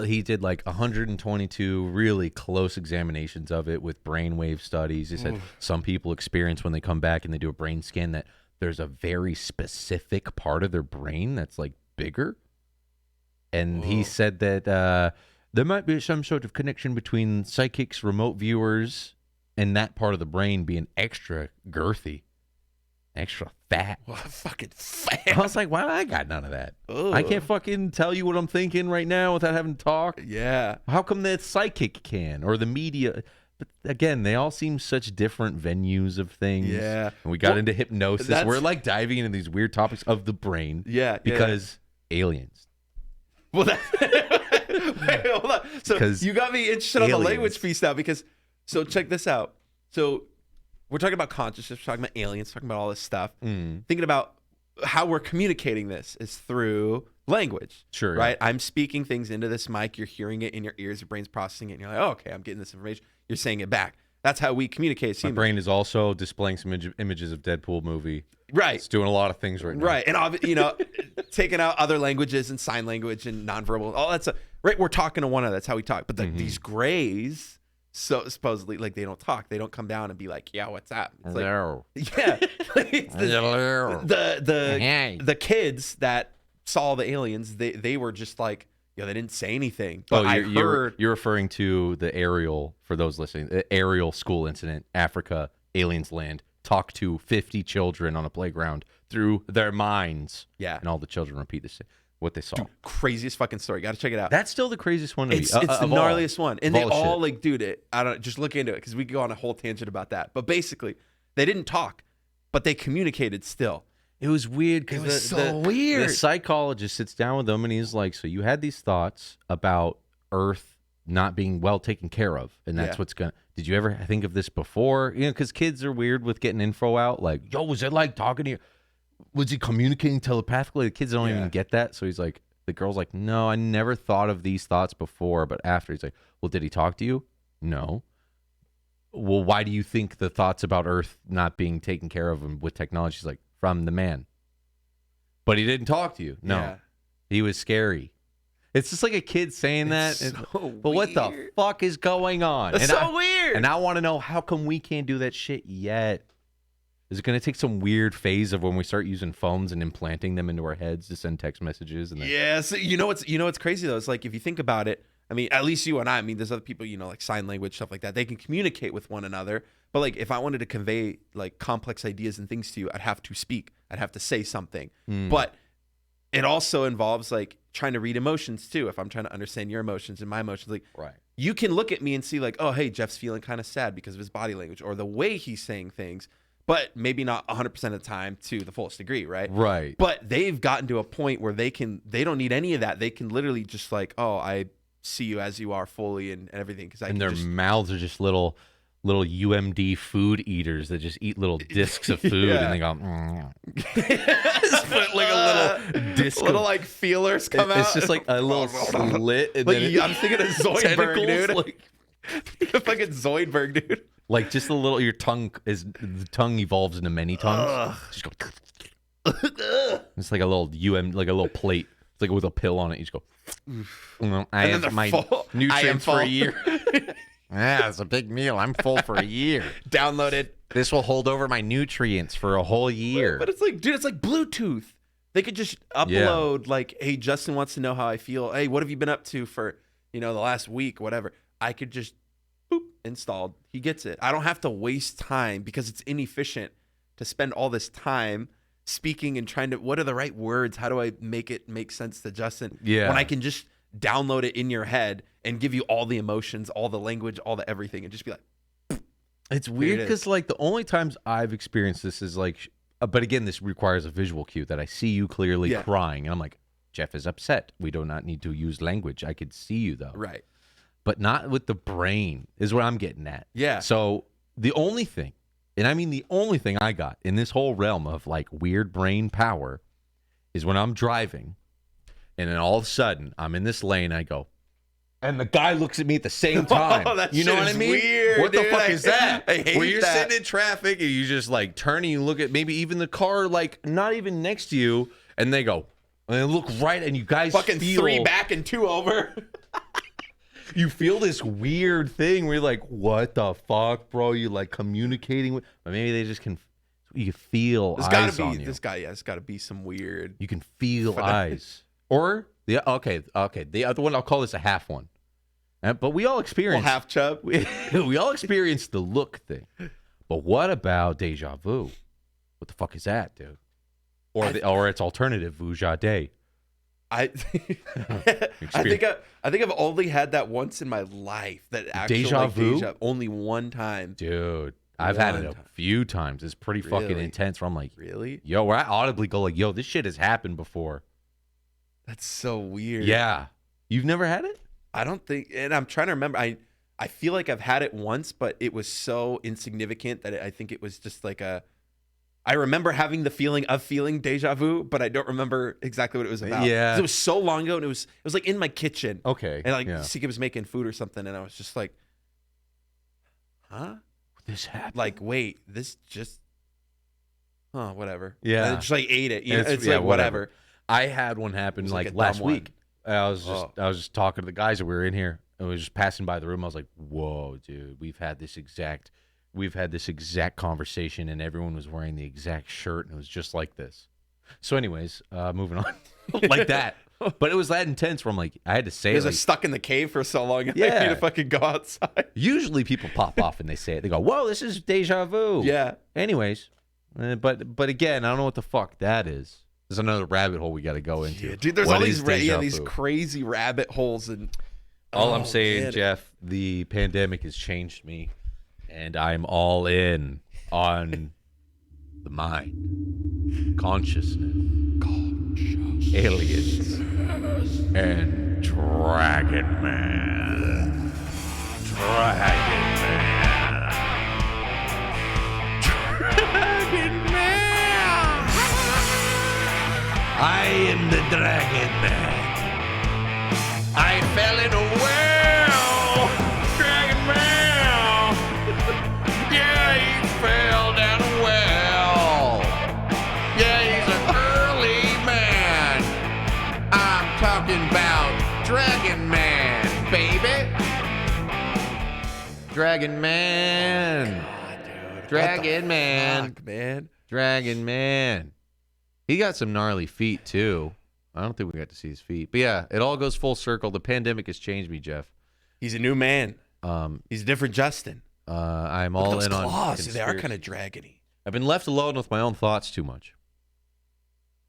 he did like 122 really close examinations of it with brainwave studies. He said some people experience when they come back and they do a brain scan that there's a very specific part of their brain that's like bigger. And he said that there might be some sort of connection between psychics, remote viewers, and that part of the brain being extra girthy, extra fat. Well, fucking fat. I was like, why I got none of that? Ugh. I can't fucking tell you what I'm thinking right now without having to talk. Yeah. How come that psychic can, or the media? But again, they all seem such different venues of things. Yeah. And we got into hypnosis. We're like diving into these weird topics of the brain. Yeah. Because aliens. Well, wait, hold on. So you got me interested on the language piece now, because so check this out. So we're talking about consciousness, we're talking about aliens, talking about all this stuff. Thinking about how we're communicating this is through language. Sure. Right? Yeah. I'm speaking things into this mic, you're hearing it in your ears, your brain's processing it, and you're like, oh, okay, I'm getting this information. You're saying it back. That's how we communicate as humans. My brain is also displaying some images of Deadpool movie. Right. It's doing a lot of things right now. Right. And, taking out other languages and sign language and nonverbal, all that stuff. Right. We're talking to one another. That's how we talk. But these grays, so supposedly, like, they don't talk. They don't come down and be like, yeah, what's up? It's like, Hello. Yeah. The kids that saw the aliens, they were just like, they didn't say anything. But you're referring to the aerial, for those listening, the aerial school incident, Africa, aliens land, talk to 50 children on a playground through their minds. Yeah. And all the children repeat what they saw. Dude, craziest fucking story. Got to check it out. That's still the craziest one to me. It's the gnarliest one. And they all like, dude, I don't just look into it, because we could go on a whole tangent about that. But basically, they didn't talk, but they communicated still. It was weird because the psychologist sits down with them and he's like, so you had these thoughts about Earth not being well taken care of, and that's what's gonna. Did you ever think of this before? Because kids are weird with getting info out. Like, yo, was it like talking to you? Was he communicating telepathically? The kids don't even get that. So he's like, the girl's like, no, I never thought of these thoughts before. But after, he's like, well, did he talk to you? No. Well, why do you think the thoughts about Earth not being taken care of with technology? She's like, from the man. But he didn't talk to you. No. Yeah. He was scary. It's just like a kid saying that. But what the fuck is going on? It's so weird. And I want to know, how come we can't do that shit yet? Is it going to take some weird phase of when we start using phones and implanting them into our heads to send text messages? And then... Yeah. So you know what's crazy though? It's like if you think about it, I mean, at least you and I mean, there's other people, like sign language, stuff like that. They can communicate with one another. But like if I wanted to convey like complex ideas and things to you, I'd have to speak. I'd have to say something. But it also involves like trying to read emotions too. If I'm trying to understand your emotions and my emotions, like you can look at me and see like, oh, hey, Jeff's feeling kind of sad because of his body language or the way he's saying things, but maybe not 100% of the time to the fullest degree, right? Right. But they've gotten to a point where they don't need any of that. They can literally just like, oh, I see you as you are fully and everything. And their mouths are just little UMD food eaters that just eat little discs of food and they go just put like a little disc little like feelers come out. It's just like a little slit and like, then I'm thinking of Zoidberg, dude. Like, fucking Zoidberg, dude. Like just the tongue evolves into many tongues. Just go it's like a little like a little plate. It's like with a pill on it. You just go I have my nutrients for a year. Yeah, it's a big meal. I'm full for a year. Downloaded. This will hold over my nutrients for a whole year. But it's like, dude, it's like Bluetooth. They could just upload like, hey, Justin wants to know how I feel. Hey, what have you been up to for, the last week, whatever. I could just, boop, installed. He gets it. I don't have to waste time because it's inefficient to spend all this time speaking and trying to, what are the right words? How do I make it make sense to Justin? Yeah. When I can just download it in your head and give you all the emotions, all the language, all the everything, and just be like, it's weird because like the only times I've experienced this is like, but again, this requires a visual cue that I see you clearly crying, and I'm like, Jeff is upset. We do not need to use language. I could see you though, right? But not with the brain is what I'm getting at. Yeah. So the only thing, and I mean the only thing I got in this whole realm of like weird brain power is when I'm driving. And then all of a sudden, I'm in this lane. I go, and the guy looks at me at the same time. Oh, that you know shit what I is mean? weird, what the dude. fuck is that? I hate Where you're that. sitting in traffic and you just like turn and you look at maybe even the car like not even next to you, and they go, and they look right, and you guys fucking feel 3 back and 2 over. You feel this weird thing where you're like, what the fuck, bro? You like communicating with, but maybe they just can. You feel eyes on you. It's got to be some weird. You can feel eyes. Or the the other one, I'll call this a half one. But we all experience half chub. We all experience the look thing. But what about deja vu? What the fuck is that, dude? Or its alternative, vujade. I think I've only had that once in my life. That actual deja vu. Only one time, dude. I've had it a few times. It's pretty fucking intense. Where I'm like, really? Yo, where I audibly go like, yo, this shit has happened before. That's so weird. Yeah. You've never had it? I don't think, and I'm trying to remember. I feel like I've had it once, but it was so insignificant that I think it was just like I remember having the feeling of feeling deja vu, but I don't remember exactly what it was about. Yeah. 'Cause it was so long ago, and it was like in my kitchen. Okay. And like Sika was making food or something, and I was just like, huh? This happened. Like, wait, this just, whatever. Yeah. And I just like ate it. It's like whatever. I had one happen like last week. I was just talking to the guys that we were in here. I was just passing by the room. I was like, "Whoa, dude! We've had this exact conversation, and everyone was wearing the exact shirt, and it was just like this." So, anyways, moving on, like that. But it was that intense. Where I'm like, I had to say, it was stuck in the cave for so long. And yeah, I need to fucking go outside. Usually, people pop off and they say it. They go, "Whoa, this is deja vu." Yeah. Anyways, but again, I don't know what the fuck that is. There's another rabbit hole we got to go into. Yeah, dude, there's all these crazy rabbit holes. And all I'm saying, Jeff, the pandemic has changed me, and I'm all in on the mind, consciousness, aliens, and Dragon Man. I am the Dragon Man. I fell in a well. Dragon Man. Yeah, he fell down a well. Yeah, he's an early man. I'm talking about Dragon Man, baby. Dragon Man. Dragon Man. Fuck, man. Dragon Man. He got some gnarly feet, too. I don't think we got to see his feet. But yeah, it all goes full circle. The pandemic has changed me, Jeff. He's a new man. He's a different Justin. I'm Look at all those in on claws. conspiracy. They are kind of dragony. I've been left alone with my own thoughts too much.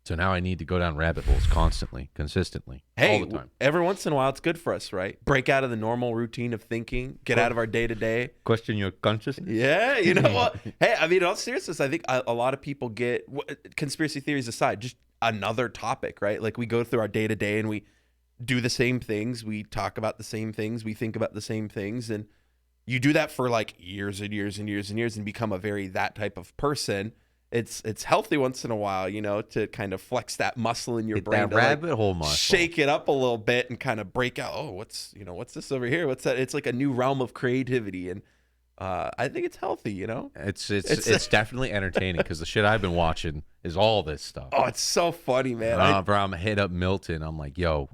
So now I need to go down rabbit holes constantly, consistently, Hey, all the time. every once in a while, it's good for us, right? Break out of the normal routine of thinking, get out of our day-to-day. Question your consciousness? Yeah, you know what? Hey, I mean, in all seriousness, I think a lot of people get, conspiracy theories aside, just another topic, right? Like we go through our day-to-day and we do the same things. We talk about the same things. We think about the same things. And you do that for like years and years and years and years and become a very that type of person. It's healthy once in a while, you know, to kind of flex that muscle in your Hit brain, that rabbit hole muscle. shake it up a little bit, and kind of break out. Oh, what's this over here? What's that? It's like a new realm of creativity, and I think it's healthy, you know. It's definitely entertaining because the shit I've been watching is all this stuff. Oh, it's so funny, man. Bro, I'm hit up Milton. I'm like, yo,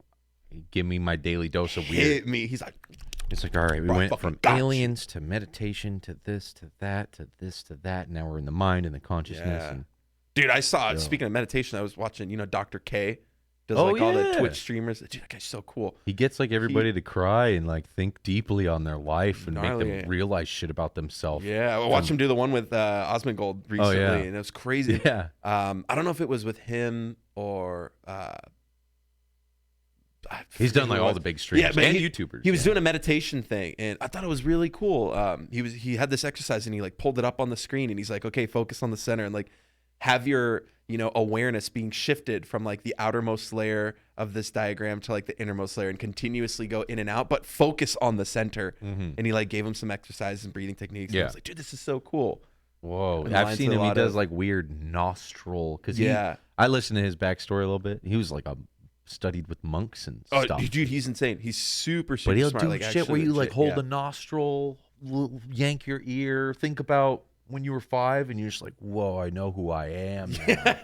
give me my daily dose of weird. Hit me. He's like, it's like, all right, we Bro, I went fucking from got you. aliens to meditation to this to that to this to that. Now we're in the mind and the consciousness. Yeah. And dude, I saw. Yo. Speaking of meditation, I was watching. You know, Dr. K does Oh, like all the yeah. Twitch streamers. Dude, that guy's so cool. he gets like everybody to cry and like think deeply on their life and Gnarly. make them realize shit about themselves. Yeah, I watched him do the one with Osmongold recently, yeah. and it was crazy. Yeah. I don't know if it was with him or. I He's forget done who like it all was. the big streamers but and he- YouTubers. He was yeah. doing a meditation thing, and I thought it was really cool. He had this exercise, and he like pulled it up on the screen, and he's like, "Okay, focus on the center, and like have your awareness being shifted from like the outermost layer of this diagram to like the innermost layer, and continuously go in and out, but focus on the center." Mhm. And he like gave him some exercises and breathing techniques. And I Yeah. was like, "Dude, this is so cool." Whoa, And I've aligns seen with a him. He lot does of- like weird nostril because Yeah. I listened to his backstory a little bit. He was like studied with monks and Oh, stuff. dude, he's insane. He's super, super But he'll smart. do like, shit actually where you like legit, hold yeah. a nostril, yank your ear, think about when you were 5, and you're just like, "Whoa, I know who I am." Now.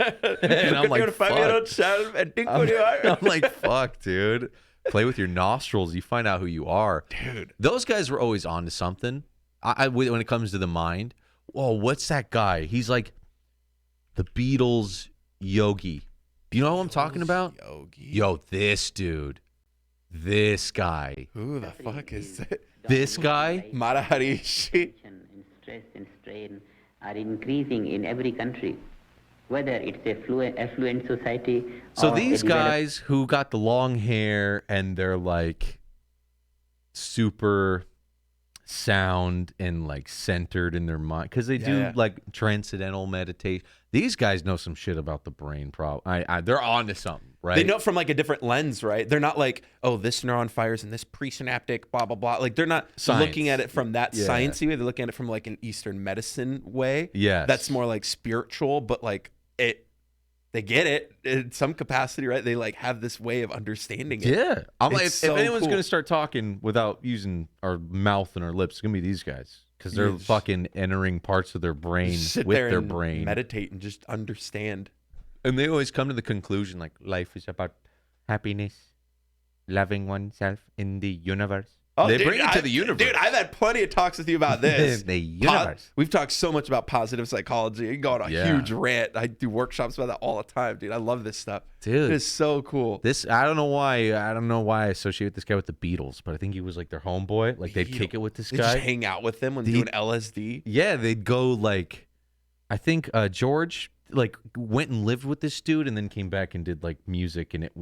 And I'm like, "Fuck." I'm like, "Fuck, dude." Play with your nostrils, you find out who you are, Dude. Those guys were always onto something. When it comes to the mind. Whoa, what's that guy? He's like the Beatles yogi. Do you know who I'm talking about? Yogi. Yo, this dude. This guy. Who the fuck is that? This guy? Maharishi. And stress and strain are increasing in every country, whether it's a affluent society. So or these a developed guys who got the long hair and they're like super sound and like centered in their mind because they do Yeah. like transcendental meditation. These guys know some shit about the brain. They're on to something, right? They know from like a different lens, right? They're not like, oh, this neuron fires in this presynaptic, blah, blah, blah. Like they're not Science. looking at it from that Yeah. sciencey way. They're looking at it from like an Eastern medicine way. Yes. That's more like spiritual, but like they get it in some capacity, right? They like have this way of understanding it. Yeah, I'm like, if It's so anyone's cool. gonna start talking without using our mouth and our lips, it's gonna be these guys because they're Yeah, just- fucking entering parts of their brain Just sit with there their and brain, meditate and just understand. and they always come to the conclusion like life is about happiness, loving oneself in the universe. They bring it to the universe. Dude, I've had plenty of talks with you about this. The universe. We've talked so much about positive psychology. You go on a Yeah. huge rant. I do workshops about that all the time, dude. I love this stuff. Dude. It is so cool. This I don't know why I associate this guy with the Beatles, but I think he was like their homeboy. Like they'd kick it with this They guy. just hang out with them when He- doing LSD. Yeah, they'd go like, I think George like went and lived with this dude, and then came back and did like music, and it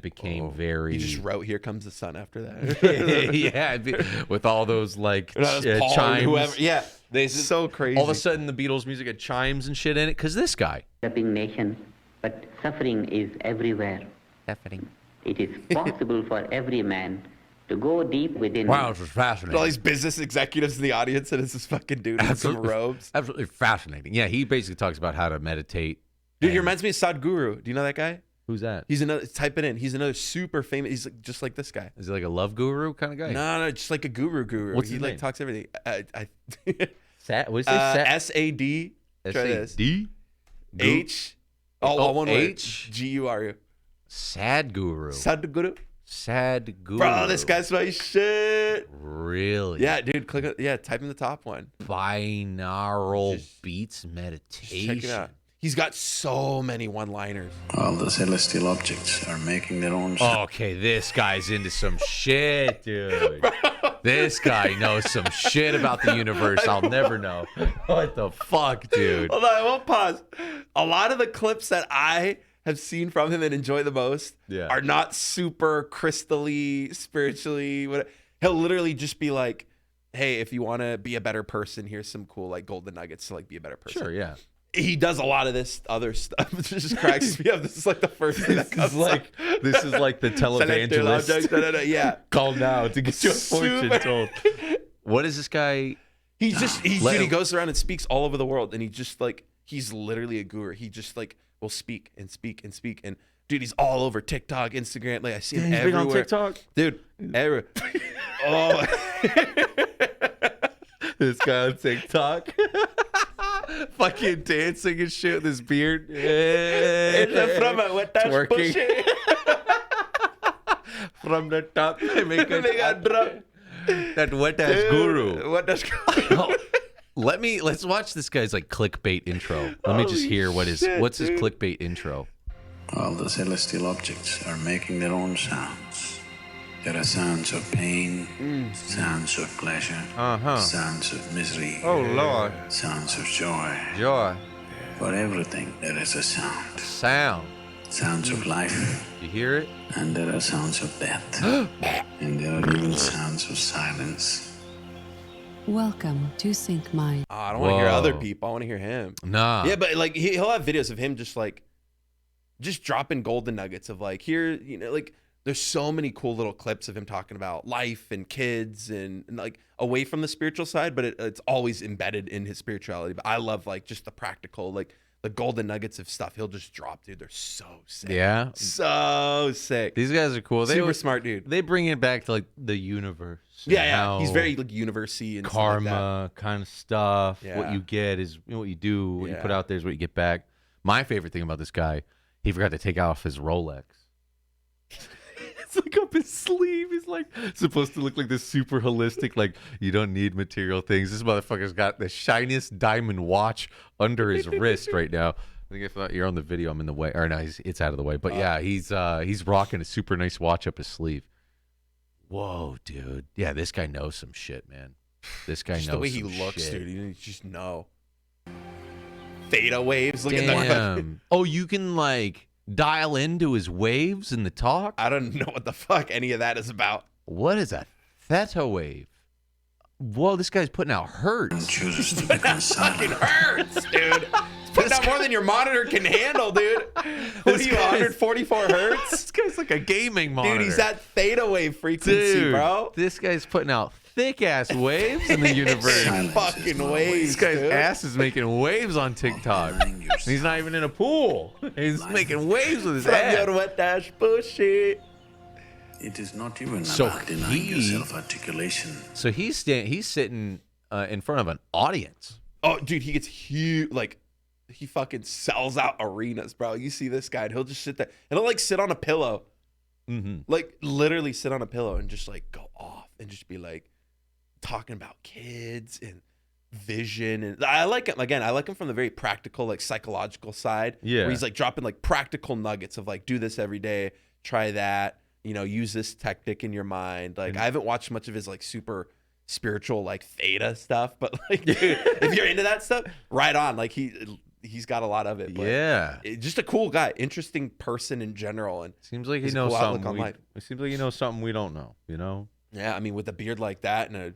became very. He just wrote "Here Comes the Sun" after that. Yeah, it'd be- with all those like That was Paul or chimes. whoever. Yeah, they so crazy. All of a sudden, the Beatles music had chimes and shit in it because this guy. developing nation, but suffering is everywhere. Suffering. It is possible for every man to go deep within. Wow, this was fascinating. all these business executives in the audience, and it's this fucking dude in some robes. Absolutely fascinating. Yeah, he basically talks about how to meditate. Dude, he and- reminds me of Sadhguru. Do you know that guy? Who's that? He's another. Type it in. He's another super famous. He's like, just like this guy. Is he like a love guru kind of guy? No, just like a guru. What's he his like name? talks everything. Sad. What's this? SAD. Try this. D. H. All one word. H. GURU. Sad guru. Sadhguru. Sadhguru. Bro, this guy's my shit. Really? Yeah, dude. Click it. Yeah, type in the top one. Binaural beats meditation. Check it out. He's got so many one-liners. All the celestial objects are making their own sound. Okay, this guy's into some shit, dude. This guy knows some shit about the universe I'll never know. What the fuck, dude? Hold on, I won't pause. A lot of the clips that I have seen from him and enjoy the most are not super crystally, spiritually. He'll literally just be like, hey, if you want to be a better person, here's some cool like golden nuggets to like be a better person. Sure, yeah. He does a lot of this other stuff. It just cracks me up. This is like the first thing that comes like. This is like the televangelist. Yeah. Call now to get your fortune told. What is this guy? He goes around and speaks all over the world, and he's literally a guru. He just like will speak and speak and speak, and dude, he's all over TikTok, Instagram. Like I see him everywhere. Big on TikTok, dude. Everywhere. Oh, this guy on TikTok. Fucking dancing and shit with his beard. Twerking. From the top, they make a drop. That wet ass guru. Let's watch this guy's like clickbait intro. Let me just hear what's his clickbait intro. All the celestial objects are making their own sounds. There are sounds of pain, sounds of pleasure, sounds of misery, Lord, sounds of joy. Joy. For everything, there is a sound. Sounds of life. You hear it? And there are sounds of death. And there are even sounds of silence. Welcome to Sync Mind. Oh, I don't want to hear other people. I want to hear him. Nah. Yeah, but like he'll have videos of him just dropping golden nuggets of like here, like there's so many cool little clips of him talking about life and kids and like away from the spiritual side, but it's always embedded in his spirituality. But I love like just the practical, like the golden nuggets of stuff he'll just drop, dude. They're so sick. Yeah. So sick. These guys are cool. Super smart, dude. They bring it back to like the universe. Yeah. He's very like university and karma stuff like that. kind of stuff. Yeah. What you get is what you do. What you put out there is what you get back. My favorite thing about this guy, he forgot to take off his Rolex. It's like up his sleeve. He's like supposed to look like this super holistic, like you don't need material things. This motherfucker's got the shiniest diamond watch under his wrist right now. I think if you're on the video, I'm in the way. Or no, it's out of the way. But yeah, he's rocking a super nice watch up his sleeve. Whoa, dude. Yeah, this guy knows some shit, man. This guy knows the way he some looks, shit. dude. You just know. Theta waves. Look at Damn. that. Oh, you can like dial into his waves in the talk? I don't know what the fuck any of that is about. What is a theta wave? Whoa, this guy's putting out hertz. Chooses to become Fucking silent. hurts, dude. It's putting out more than your monitor can handle, dude. What are you, 144 hertz? This guy's like a gaming monitor. Dude, he's at theta wave frequency, Dude, bro. This guy's putting out thick ass waves in the universe. Silence Fucking is not waves. This guy's dude. ass is making waves on TikTok. He's not even in a pool. He's making waves with his From ass. your wet dash bullshit. It is not even So about denying yourself articulation. So he's sitting in front of an audience. Oh, dude, he gets huge. Like, he fucking sells out arenas, bro. You see this guy, and he'll just sit there, and he'll like sit on a pillow, like literally sit on a pillow and just like go off and just be like talking about kids and vision. And I like him again. I like him from the very practical, like psychological side. Yeah. where he's like dropping like practical nuggets of like do this every day, try that. Use this tactic in your mind. Like, I haven't watched much of his like super spiritual like theta stuff, but like, dude, if you're into that stuff, right on. Like he's got a lot of it. But Yeah. just a cool guy, interesting person in general, and Seems like he He's a knows cool outlook something. on life. It seems like he knows something we don't know. yeah, I mean, with a beard like that and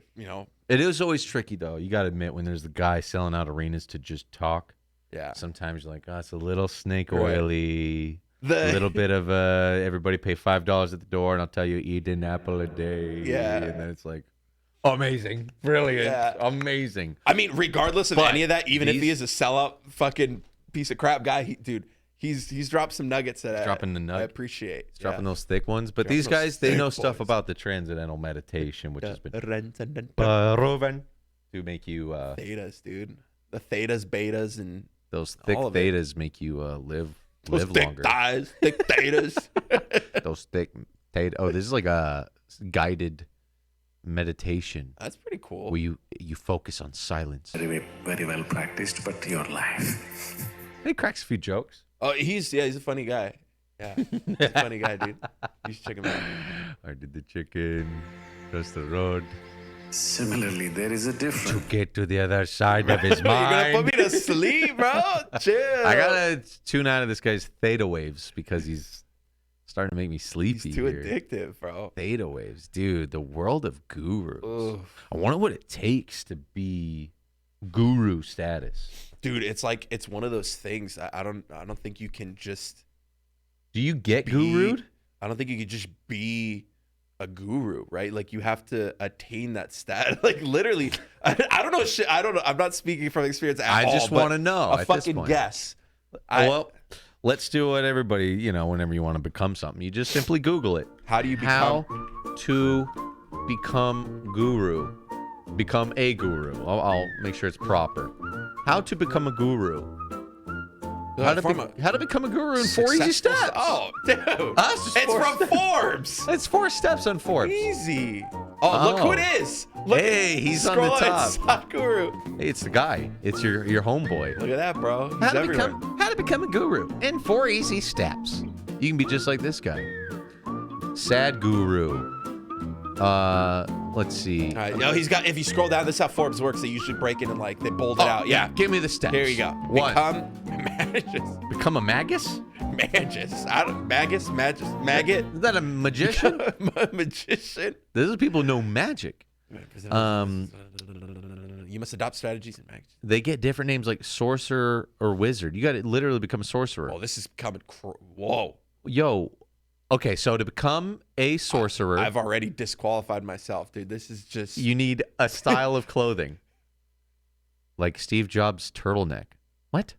It is always tricky though. You got to admit when there's the guy selling out arenas to just talk. yeah, Sometimes you're like, oh, it's a little snake Right. oily. A little bit of everybody pay $5 at the door, and I'll tell you, eat an apple a day. Yeah. And then it's like, amazing, brilliant, Yeah. amazing. I mean, regardless of But any of that, even if he these- is a sellout fucking piece of crap guy, he's dropped some nuggets that dropping the I nut. appreciate. It's dropping those thick ones. But Dropping these those guys, they thick know stuff boys. about the transcendental meditation, which has been Thetas, proven to make you dude. The thetas, betas, and those thick all of it. thetas make you live those thick longer. thighs, thick thetas. Those thick This is like a guided meditation That's pretty cool. where you focus on silence. Very, very well practiced, but your life. He cracks a few jokes. Oh, he's a funny guy. Yeah, he's a funny guy, dude. You should check him out. I did the chicken, cross the road. Similarly, there is a difference. To get to the other side of his You're gonna put mind. me to sleep, bro. Chill. I gotta tune out of this guy's theta waves because he's starting to make me sleepy. He's too here. addictive, bro. Theta waves, dude. The world of gurus. Ugh. I wonder what it takes to be guru status. Dude, it's like it's one of those things. I don't think you can just Do you get be, gurued? I don't think you could just be a guru, right? Like you have to attain that stat. Like literally, I don't know shit. I don't know. I'm not speaking from experience at all. I just want to know. A at fucking this point. guess. Well, let's do what everybody, whenever you want to become something, you just simply Google it. How do you become? How to become guru. Become a guru. I'll make sure it's proper. How to become a guru. How to become a guru in 4 easy Successful steps. Oh, dude. That's just It's 4 from steps. Forbes. It's 4 steps on Forbes. Easy. Oh, look who it is. Look, Hey, he's on the scroll top. It's not guru. Hey, it's the guy. It's your homeboy. Look at that, bro. He's How to everywhere. become a guru in 4 easy steps. You can be just like this guy. Sad guru. Let's see. All right, he's got. If you scroll down, this is how Forbes works. They usually break it and like they bold it out. Yeah. Give me the steps. Here you go. 1. Become magus. Become a magus? Magus. Maggot. Is that a magician? Magician. Those are people who know magic. You must adopt strategies in magic. They get different names like sorcerer or wizard. You got to literally become a sorcerer. Oh, this is coming. Whoa. Yo. Okay, so to become a sorcerer, I've already disqualified myself, dude. This is just. you need a style of clothing. Like Steve Jobs' turtleneck. What?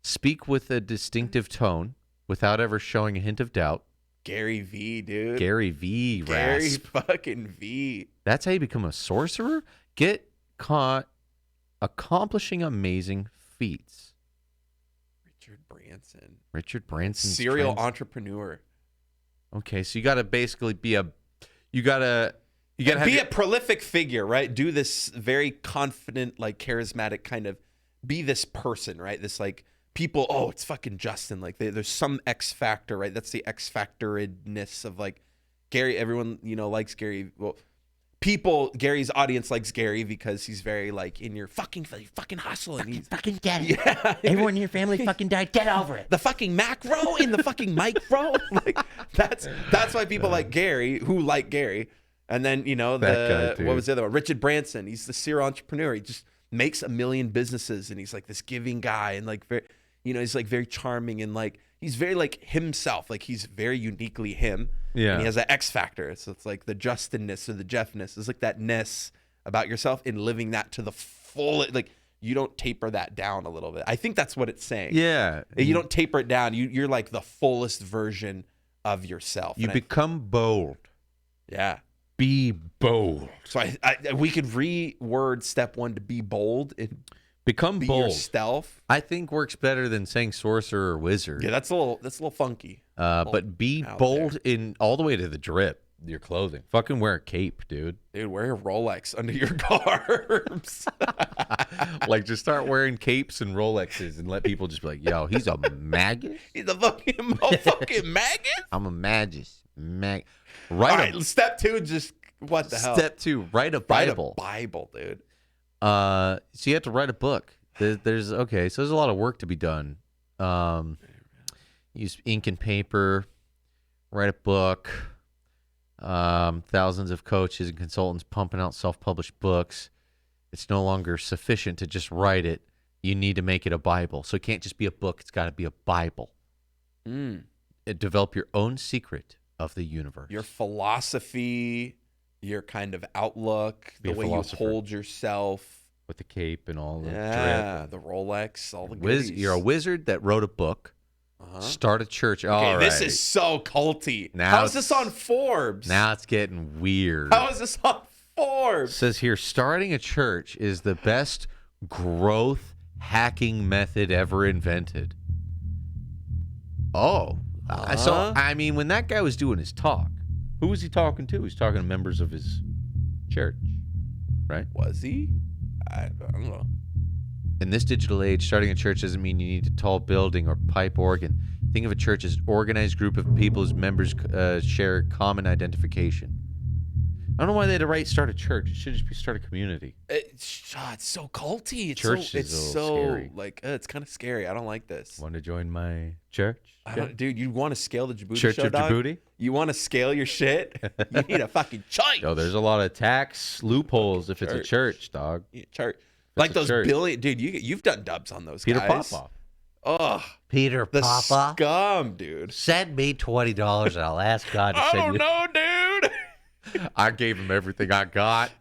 Speak with a distinctive tone without ever showing a hint of doubt. Gary V, dude. Gary V. Gary Rasp. fucking V. That's how you become a sorcerer? Get caught accomplishing amazing feats. Richard Branson. Serial entrepreneur. Okay, so you got to basically be you got to have be a prolific figure, right? Do this very confident, like charismatic kind of, be this person, right? This like people, oh, it's fucking Justin. Like there's some X factor, right? That's the X factoredness of like Gary. Everyone, likes Gary. Well, Gary's audience likes Gary because he's very like in your fucking hustle. And he's Fucking get it. yeah. Everyone in your family fucking died. Get over it. The fucking macro in the fucking micro. Like that's why people like Gary, who like Gary. And then, That guy, dude. what was the other one? Richard Branson. He's the serial entrepreneur. He just makes a million businesses and he's like this giving guy and like very, he's like very charming and like he's very like himself. Like he's very uniquely him. Yeah. And he has that X factor. So it's like the Justinness or the Jeffness. It's like that ness about yourself and living that to the full. Like you don't taper that down a little bit. I think that's what it's saying. Yeah. You don't taper it down. You're like the fullest version of yourself. You And become bold. yeah. Be bold. So we could reword step 1 to be bold and Become be bold. yourself. I think works better than saying sorcerer or wizard. Yeah, that's a little funky. But be out bold in all the way to the drip. Your clothing. Fucking wear a cape, dude. Dude, wear a Rolex under your garbs. Like just start wearing capes and Rolexes and let people just be like, yo, he's a magus? He's a fucking motherfucking maggot. I'm a magus. All right, step 2, just what the hell? Step 2, write a Bible. Write a Bible, dude. So you have to write a book. There's so there's a lot of work to be done. Use ink and paper, write a book. Thousands of coaches and consultants pumping out self-published books. It's no longer sufficient to just write it. You need to make it a Bible. So it can't just be a book. It's got to be a Bible. Develop your own secret of the universe. Your philosophy, your kind of outlook, Be the a way you philosopher. hold yourself. With the cape and all the Yeah, drip. the Rolex, all the goodies. You're a wizard that wrote a book. Start a church. Okay, All this right. is so culty. Now How is this it's- on Forbes? Now it's getting weird. How is this on It Forbes? says here, starting a church is the best growth hacking method ever invented. Oh. So, I mean, when that guy was doing his talk, Who was he talking to? He's talking to members of his church, right? Was he? I don't know. In this digital age, starting a church doesn't mean you need a tall building or pipe organ. Think of a church as an organized group of people whose members share common identification. I don't know why they had to write start a church. It should just be start a community. It's so culty. Church it's is so scary. like it's kind of scary. I don't like this. Want to join my church? Dude, you want to scale the Jaboody Church show, of dog? Jaboody? You want to scale your shit? You need a fucking church. Yo, there's a lot of tax loopholes if it's a church, dog. Church. Like those church. billion, dude. You've done dubs on those Peter guys. Popoff. Oh, Peter the Papa, scum, dude. send me $20 and I'll ask God to I send don't you. know, dude. I gave him everything I got.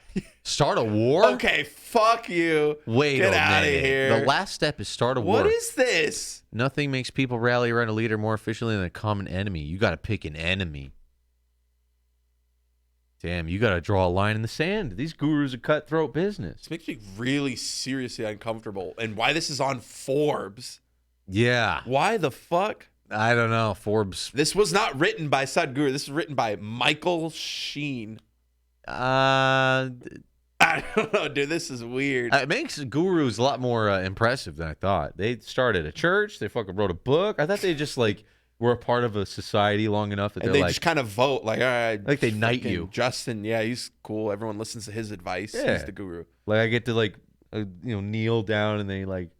Start a war? Okay, fuck you. Wait Get a out of minute. here. The last step is start a war. What is this? Nothing makes people rally around a leader more efficiently than a common enemy. You got to pick an enemy. Damn, you got to draw a line in the sand. These gurus are cutthroat business. This makes me really seriously uncomfortable. And why this is on Forbes? Yeah. Why the fuck? I don't know. Forbes. This was not written by Sadhguru. This is written by Michael Sheen. Uh, I don't know, dude. This is weird. it makes gurus a lot more impressive than I thought. They started a church. They fucking wrote a book. I thought they just like were a part of a society long enough that And they're they like, just kind of vote like, all right. Like they knight fucking you. Justin, yeah, he's cool. Everyone listens to his advice. Yeah. He's the guru. like I get to like, kneel down and they like,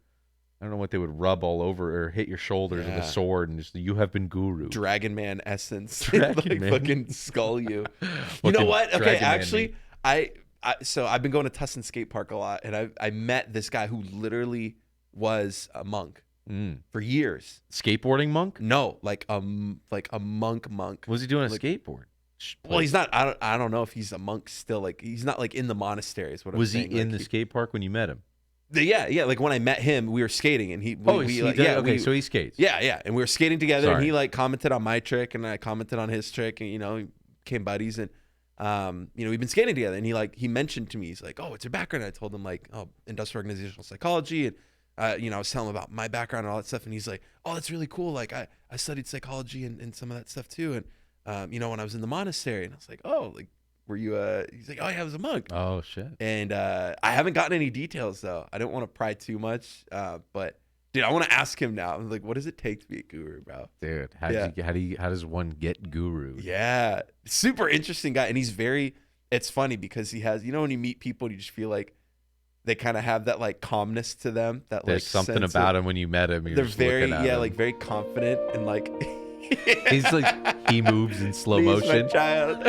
I don't know what they would rub all over or hit your shoulders with a sword and just, you have been guru. Dragon Man essence. Dragon like Man. fucking skull you. You know Fucking what? Okay, Dragon Man actually, me. so I've been going to Tustin Skate Park a lot, and I met this guy who literally was a monk for years. Skateboarding monk? No, like a monk. What was he doing on a skateboard? Well, he's not. I don't know if he's a monk still. Like he's not like in the monastery. Is what Was I'm he saying. in Like, the skate park when you met him? Yeah. Like when I met him, we were skating, and he. So he skates. Yeah, and we were skating together, and Sorry. he like commented on my trick, and I commented on his trick, and became buddies, and we've been skating together, and he mentioned to me, he's like, oh, what's your background? And I told him like, oh, industrial organizational psychology, and I was telling him about my background and all that stuff, and he's like, oh, that's really cool. Like I studied psychology and some of that stuff too, and when I was in the monastery, and I was like, oh, like were you? He's like, oh yeah, I was a monk. Oh shit. And I haven't gotten any details though. I don't want to pry too much, but dude, I want to ask him now. I'm like, what does it take to be a guru, bro? Dude, how does one get guru? Yeah, super interesting guy, and he's very. It's funny because he has, when you meet people, you just feel like they kind of have that like calmness to them. That There's like something about him when you met him. You're They're just very looking at him. like very confident and like. He's like he moves in slow Please, motion. my child.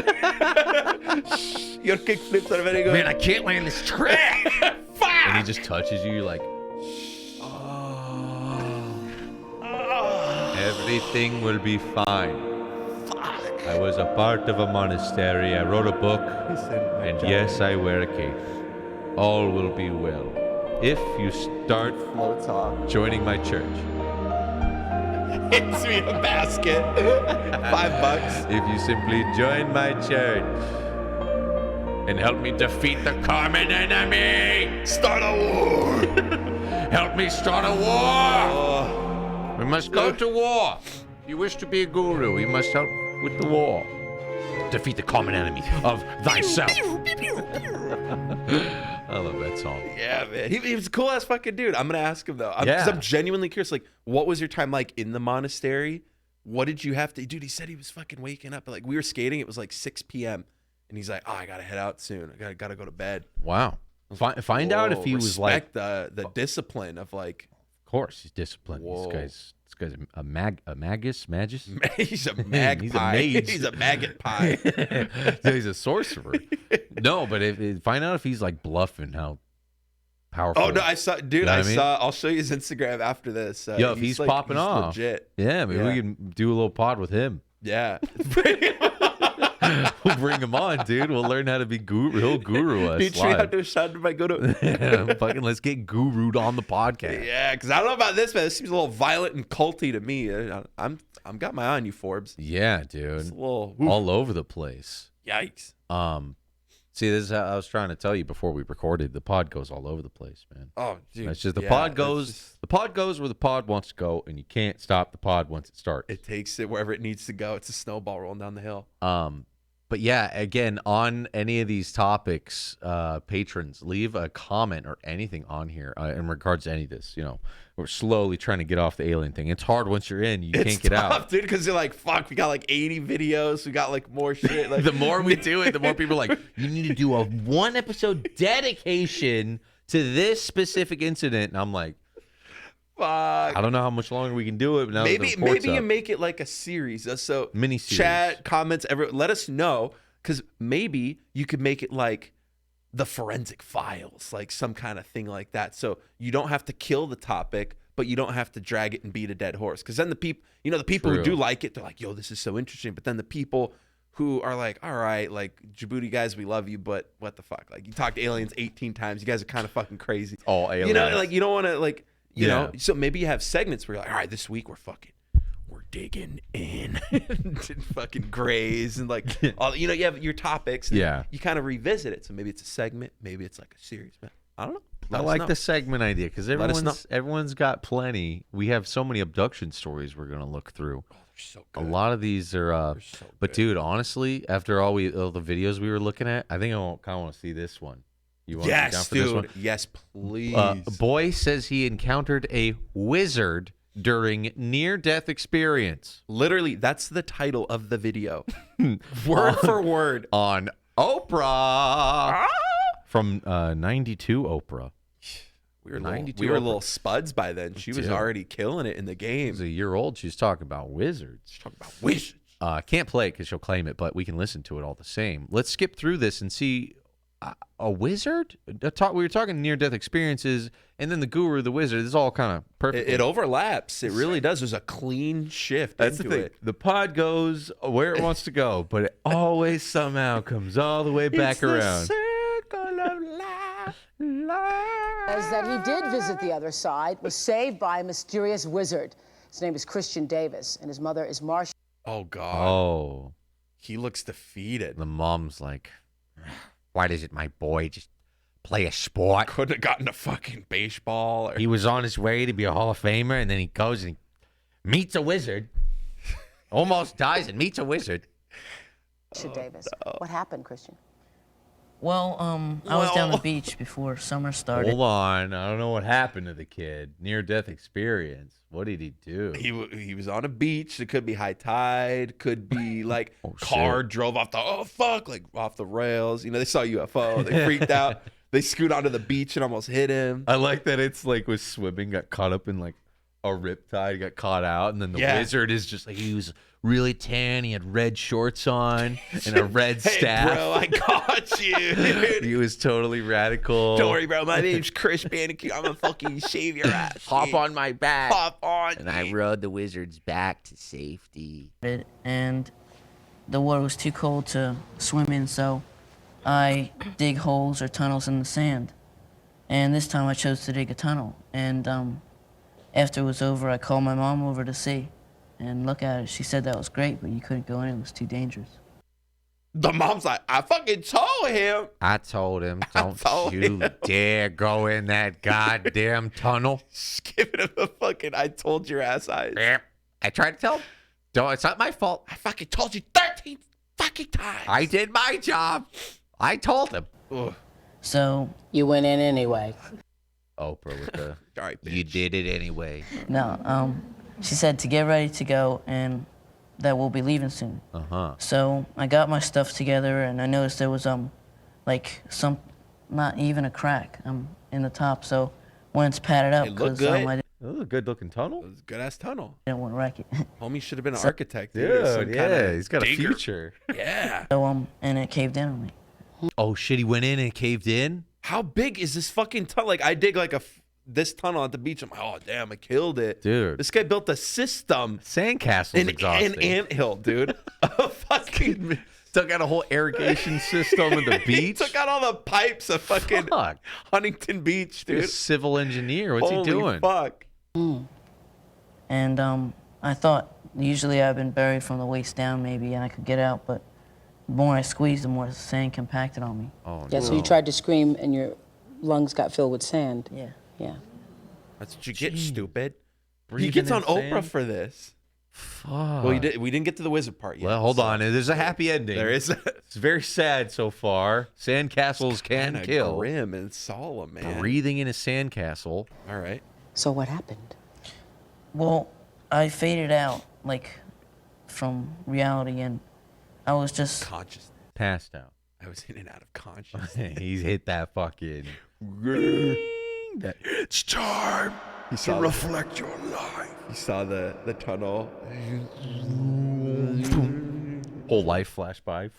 Your kick flips are very good. Man, I can't land this trick. And he just touches you. You're like, everything will be fine. I was a part of a monastery. I wrote a book, and yes, I wear a cape. All will be well if you start joining my church. Hits me a basket. $5. If you simply join my church and help me defeat the common enemy. Start a war. Help me start a war. We must go to war. If you wish to be a guru, you must help with the war. Defeat the common enemy of thyself. I love that song. Yeah, man. He was a cool ass fucking dude. I'm gonna ask him though. Because I'm genuinely curious. Like, what was your time like in the monastery? What did you have to? Dude, he said he was fucking waking up. But like, we were skating. It was like 6 p.m. and he's like, "Oh, I gotta head out soon. I gotta go to bed." Wow. Find out if he was like the discipline of like. Of course, he's disciplined. Whoa. This guy's a magus. He's a magpie. He's a maggot pie. So he's a sorcerer. No, but find out if he's like bluffing how powerful. Oh no, I saw, dude. You know I what I mean? saw. I'll show you his Instagram after this. Yo, if he's like, popping off, legit. Yeah, maybe we can do a little pod with him. Yeah. We'll bring him on, dude. We'll learn how to be guru. He'll guru us. Fucking let's get gurued on the podcast. Yeah, because I don't know about this, man. This seems a little violent and culty to me. I'm got my eye on you, Forbes. Yeah, dude. It's a little all over the place. Yikes. See, this is how I was trying to tell you before we recorded. The pod goes all over the place, man. Oh, dude. It's just the pod goes. The pod goes where the pod wants to go, and you can't stop the pod once it starts. It takes it wherever it needs to go. It's a snowball rolling down the hill. But yeah, again, on any of these topics, patrons, leave a comment or anything on here in regards to any of this. You know, we're slowly trying to get off the alien thing. It's hard once you're in; can't get out, dude. Because you're like, fuck, we got like 80 videos, we got like more shit. Like the more we do it, the more people are like, you need to do a 1-episode dedication to this specific incident, and I'm like, fuck. I don't know how much longer we can do it. But now maybe you up. make it like a series. So Mini series. Chat, comments, let us know, because maybe you could make it like the forensic files, like some kind of thing like that. So you don't have to kill the topic, but you don't have to drag it and beat a dead horse. Because then the people, the people who do like it, they're like, yo, this is so interesting. But then the people who are like, all right, like, Jaboody guys, we love you, but what the fuck? Like, you talked aliens 18 times. You guys are kind of fucking crazy. All aliens. Like, you don't want to, like, you know, so maybe you have segments where you're like, all right, this week we're digging in to fucking grays and like, all, you have your topics. And you kind of revisit it. So maybe it's a segment. Maybe it's like a series. Man, I don't know. I like the segment idea because everyone's got plenty. We have so many abduction stories we're going to look through. Oh, they're so good. A lot of these are, but dude, honestly, after all the videos we were looking at, I think I kind of want to see this one. You want to sit down for this one? Yes, please. Boy says he encountered a wizard during near-death experience. Literally, that's the title of the video. Word for word. On Oprah. From 92 Oprah. We were little spuds by then. She was already killing it in the game. She was a year old. She was talking about wizards. Can't play it because she'll claim it, but we can listen to it all the same. Let's skip through this and see a wizard. We were talking near-death experiences, and then the guru, the wizard. This is all kind of perfect. It overlaps. It really does. There's a clean shift. That's the thing. The pod goes where it wants to go, but it always somehow comes all the way back around. Circle of life. As that he did visit the other side, was saved by a mysterious wizard. His name is Christian Davis, and his mother is Marcia. Oh, God. Oh. He looks defeated. The mom's like, why doesn't my boy just play a sport? Couldn't have gotten a fucking baseball. He was on his way to be a Hall of Famer, and then he goes and meets a wizard. Almost dies and meets a wizard. Christian Davis. What happened, Christian? Well, I was down the beach before summer started. Hold on. I don't know what happened to the kid. Near-death experience. What did he do? He was on a beach. It could be high tide. Could be like car drove off off the rails. They saw a UFO. They freaked out. They scoot onto the beach and almost hit him. I like that it's like was swimming, got caught up in like a riptide, got caught out, and then the wizard is just like, he was really tan. He had red shorts on and a red staff. Hey, bro, I got you. He was totally radical. Don't worry, bro. My name's Chris Bandicoot. I'm gonna fucking shave your ass. Hop on my back. Hop on. And I rode the wizard's back to safety. And the water was too cold to swim in, so I dig holes or tunnels in the sand. And this time I chose to dig a tunnel. And after it was over, I called my mom over to see and look at it. She said that was great, but you couldn't go in. It was too dangerous. The mom's like, I fucking told him. I told him, don't you dare go in that goddamn tunnel. Just giving him the fucking I told your ass eyes. I tried to tell him. No, it's not my fault. I fucking told you 13 fucking times. I did my job. I told him. Ugh. So You went in anyway. Oprah with the, Sorry, you bitch. did it anyway. no, she said to get ready to go and that we'll be leaving soon. So I got my stuff together and I noticed there was like some, not even a crack in the top. So when it's padded up, It looked That good. was a good looking tunnel. It was a good ass tunnel. I didn't want to wreck it. Homie should have been an architect. Dude, He's got digger. a future. Yeah. So and it caved in on me. Oh shit, he went in and caved in? How big is this fucking tunnel? Like, I dig like this tunnel at the beach. I'm like, oh damn, I killed it, Dude. This guy built a system. Sandcastle's exhausting. An anthill, dude. A fucking Took out a whole irrigation system of the He beach. took out all the pipes of fucking Fuck. Huntington Beach, Dude, dude. civil engineer. What's Holy he doing? Fuck. And I thought usually I've been buried from the waist down maybe and I could get out, but the more I squeezed, the more sand compacted on me. Oh, Yeah, so you tried to scream and your lungs got filled with sand. Yeah. Yeah. That's what you get, stupid. He Breathing gets on in Oprah sand? for this. Fuck. Well, we didn't get to the wizard part yet. Well, hold so on. There's a happy ending. There is. It's very sad so far. Sandcastles can Kinda kill. grim and solemn, man. Breathing in a sandcastle. All right. So what happened? Well, I faded out, like, from reality, and I was just... Conscious. Passed out. I was in and out of consciousness. He's hit that fucking... It's time to reflect your life. You saw the tunnel. Whole life flashed by.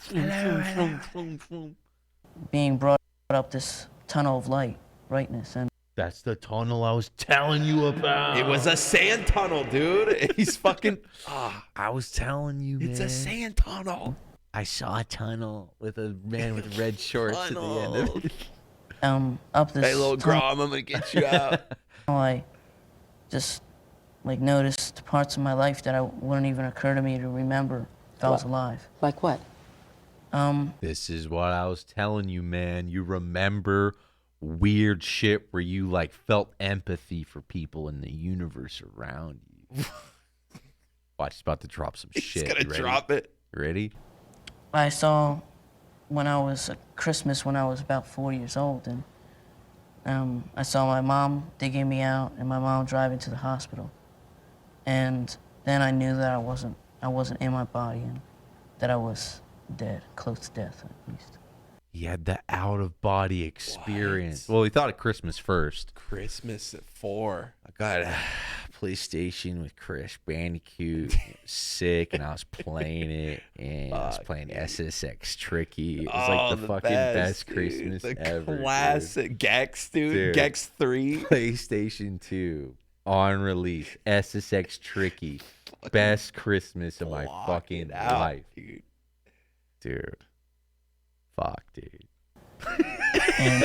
being brought up this tunnel of light, brightness, and That's the tunnel I was telling you about. It was a sand tunnel, dude. He's fucking. I was telling you, man. It's a sand tunnel. I saw a tunnel with a man with red shorts at the end of it. up this Hey, little tunnel, Grom, I'm gonna get you out. I just like noticed parts of my life that wouldn't even occur to me to remember if I was alive. Like what? This is what I was telling you, man. You remember weird shit where you like felt empathy for people in the universe around you. Watch, he's about to drop some shit. He's gonna You ready? drop it. You ready? I saw when I was at Christmas when I was about 4 years old, and I saw my mom digging me out and my mom driving to the hospital, and then I knew that I wasn't in my body and that I was dead, close to death at least. He had the out-of-body experience. Well, he thought of Christmas first. Christmas at 4. I got a PlayStation with Crash Bandicoot. It was sick, and I was playing it, and I was playing SSX Tricky. It was like the fucking best Christmas the ever. Classic Gex, dude. Dude. Gex 3. PlayStation 2 on release. SSX Tricky. Best Christmas of my Block fucking it out, life. dude. Dude. Fuck, dude. And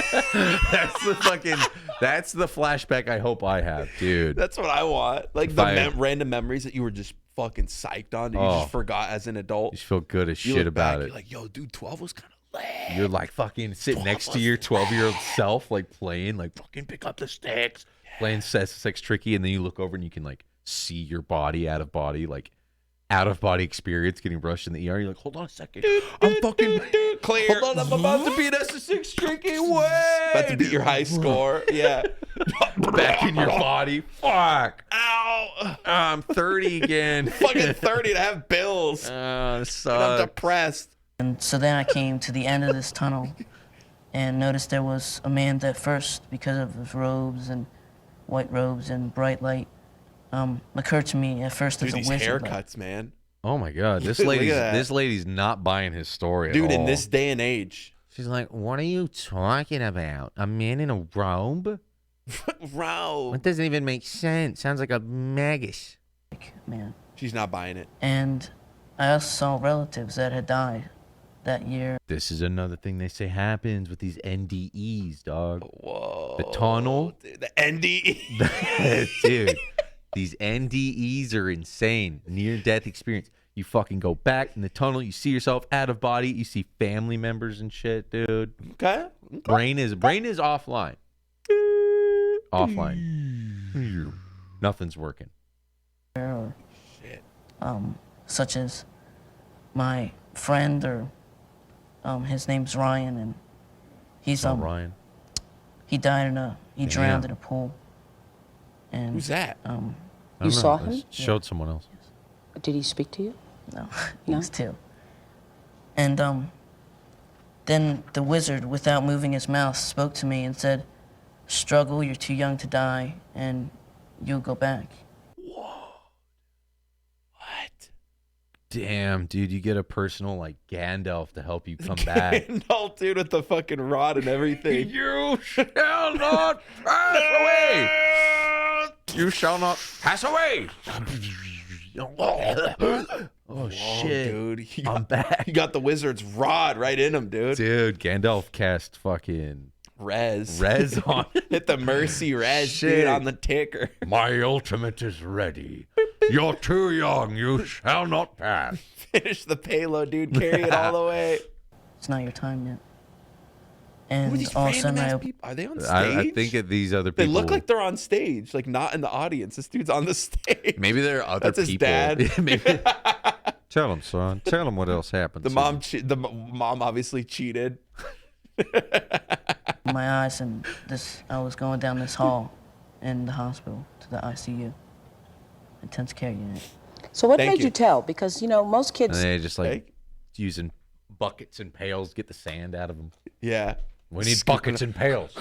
That's the flashback I hope I have, dude. That's what I want. Like If the random memories that you were just fucking psyched on that you just forgot as an adult. You just feel good as You shit look about back, it. You're like, yo, dude, 12 was kind of lit. You're like fucking sitting next to your 12-year-old self, like playing, like fucking pick up the sticks, playing SSX Tricky, and then you look over and you can like see your body out of body experience getting brushed in the ER. You're like, hold on a second, I'm fucking clear. Hold on, I'm about to be an SSX Tricky. Way About to beat your high score. Yeah. back in your body. Fuck. Ow. I'm 30 again. Fucking 30 to have bills. This And I'm sucks. depressed. And so then I came to the end of this tunnel and noticed there was a man that first, because of his robes and white robes and bright light, occurred to me at first Dude, as a these wizard. haircuts, man. Oh my god, this Look at lady's that. this lady's not buying his story at Dude, all. in this day and age. She's like, what are you talking about? A man in a robe? Wow. That doesn't even make sense. Sounds like a magus. Man. She's not buying it. And I also saw relatives that had died that year. This is another thing they say happens with these NDEs, dog. Whoa. The tunnel. Dude, the NDE. Dude, these NDEs are insane. Near-death experience. You fucking go back in the tunnel. You see yourself out of body. You see family members and shit, dude. Okay. Brain is offline. Offline. Nothing's working. Or, Shit. such as my friend, or his name's Ryan, and he's Ryan. he died he drowned in a pool. And Who's that? I don't You know. saw I him? showed someone else. Did he speak to you? No, he was 2. And then the wizard, without moving his mouth, spoke to me and said, "Struggle, you're too young to die, and you'll go back." What? Damn, dude, you get a personal like Gandalf to help you come back. Gandalf, dude, with the fucking rod and everything. You shall not pass away. You shall not pass away. Oh shit, dude. I'm back. You got the wizard's rod right in him, dude. Dude, Gandalf cast fucking Res on Hit the mercy res, Shit. dude, on the ticker. My ultimate is ready. You're too young. You shall not pass. Finish the payload, dude. Carry it all the way. It's not your time yet. Who are And these all of a sudden, random ass people? Are they on stage? I think that these other They people. look like they're on stage, like not in the audience. This dude's on the stage. maybe there are other That's his people. dad. Maybe Tell him, son. Tell him what else happened. The mom obviously cheated. My eyes, and I was going down this hall in the hospital to the ICU, intensive care unit. So what made you tell? Because, you know, most kids... And they just like using buckets and pails to get the sand out of them. Yeah. We need buckets and pails.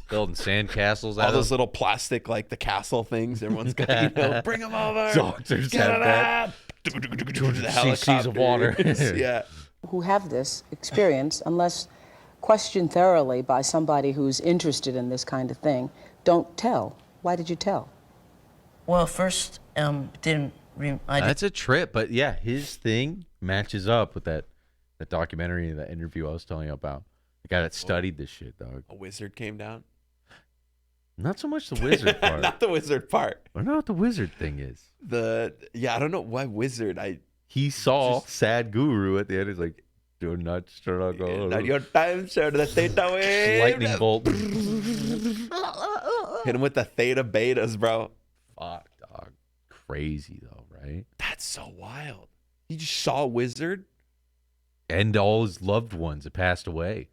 Building sand castles out All of those them. little plastic, like the castle things. Everyone's got, you know, bring them over. Doctors Get have it that. up. The CCs of water. Yeah. who have this experience, unless questioned thoroughly by somebody who's interested in this kind of thing, don't tell. Why did you tell? Well, first, That's a trip, but yeah, his thing matches up with that documentary, that interview I was telling you about. The guy that studied this shit, dog. A wizard came down? Not so much the wizard part. Not the wizard part. I don't know what the wizard thing is. I don't know why wizard. He saw Sad Guru at the end. He's like, do not struggle. Not your time, sir. The theta wave. Lightning bolt. Hit him with the theta betas, bro. Fuck, dog. Crazy, though, right? That's so wild. He just saw a wizard. And all his loved ones had passed away.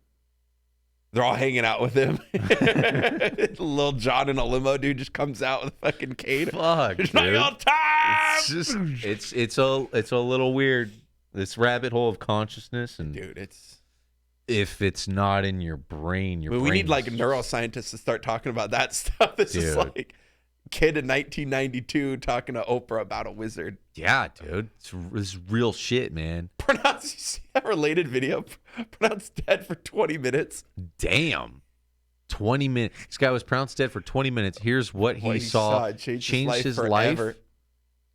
They're all hanging out with him. Little John in a limo, dude, just comes out with a fucking cane. Fuck, it's dude. not your time. It's just, it's a little weird. This rabbit hole of consciousness, and dude, if it's not in your brain, we need like neuroscientists to start talking about that stuff. This is like kid in 1992 talking to Oprah about a wizard. Yeah, dude, it's real shit, man. You see that related video? Pronounced dead for 20 minutes. Damn. 20 minutes. This guy was pronounced dead for 20 minutes. Here's what he saw. Changed his life.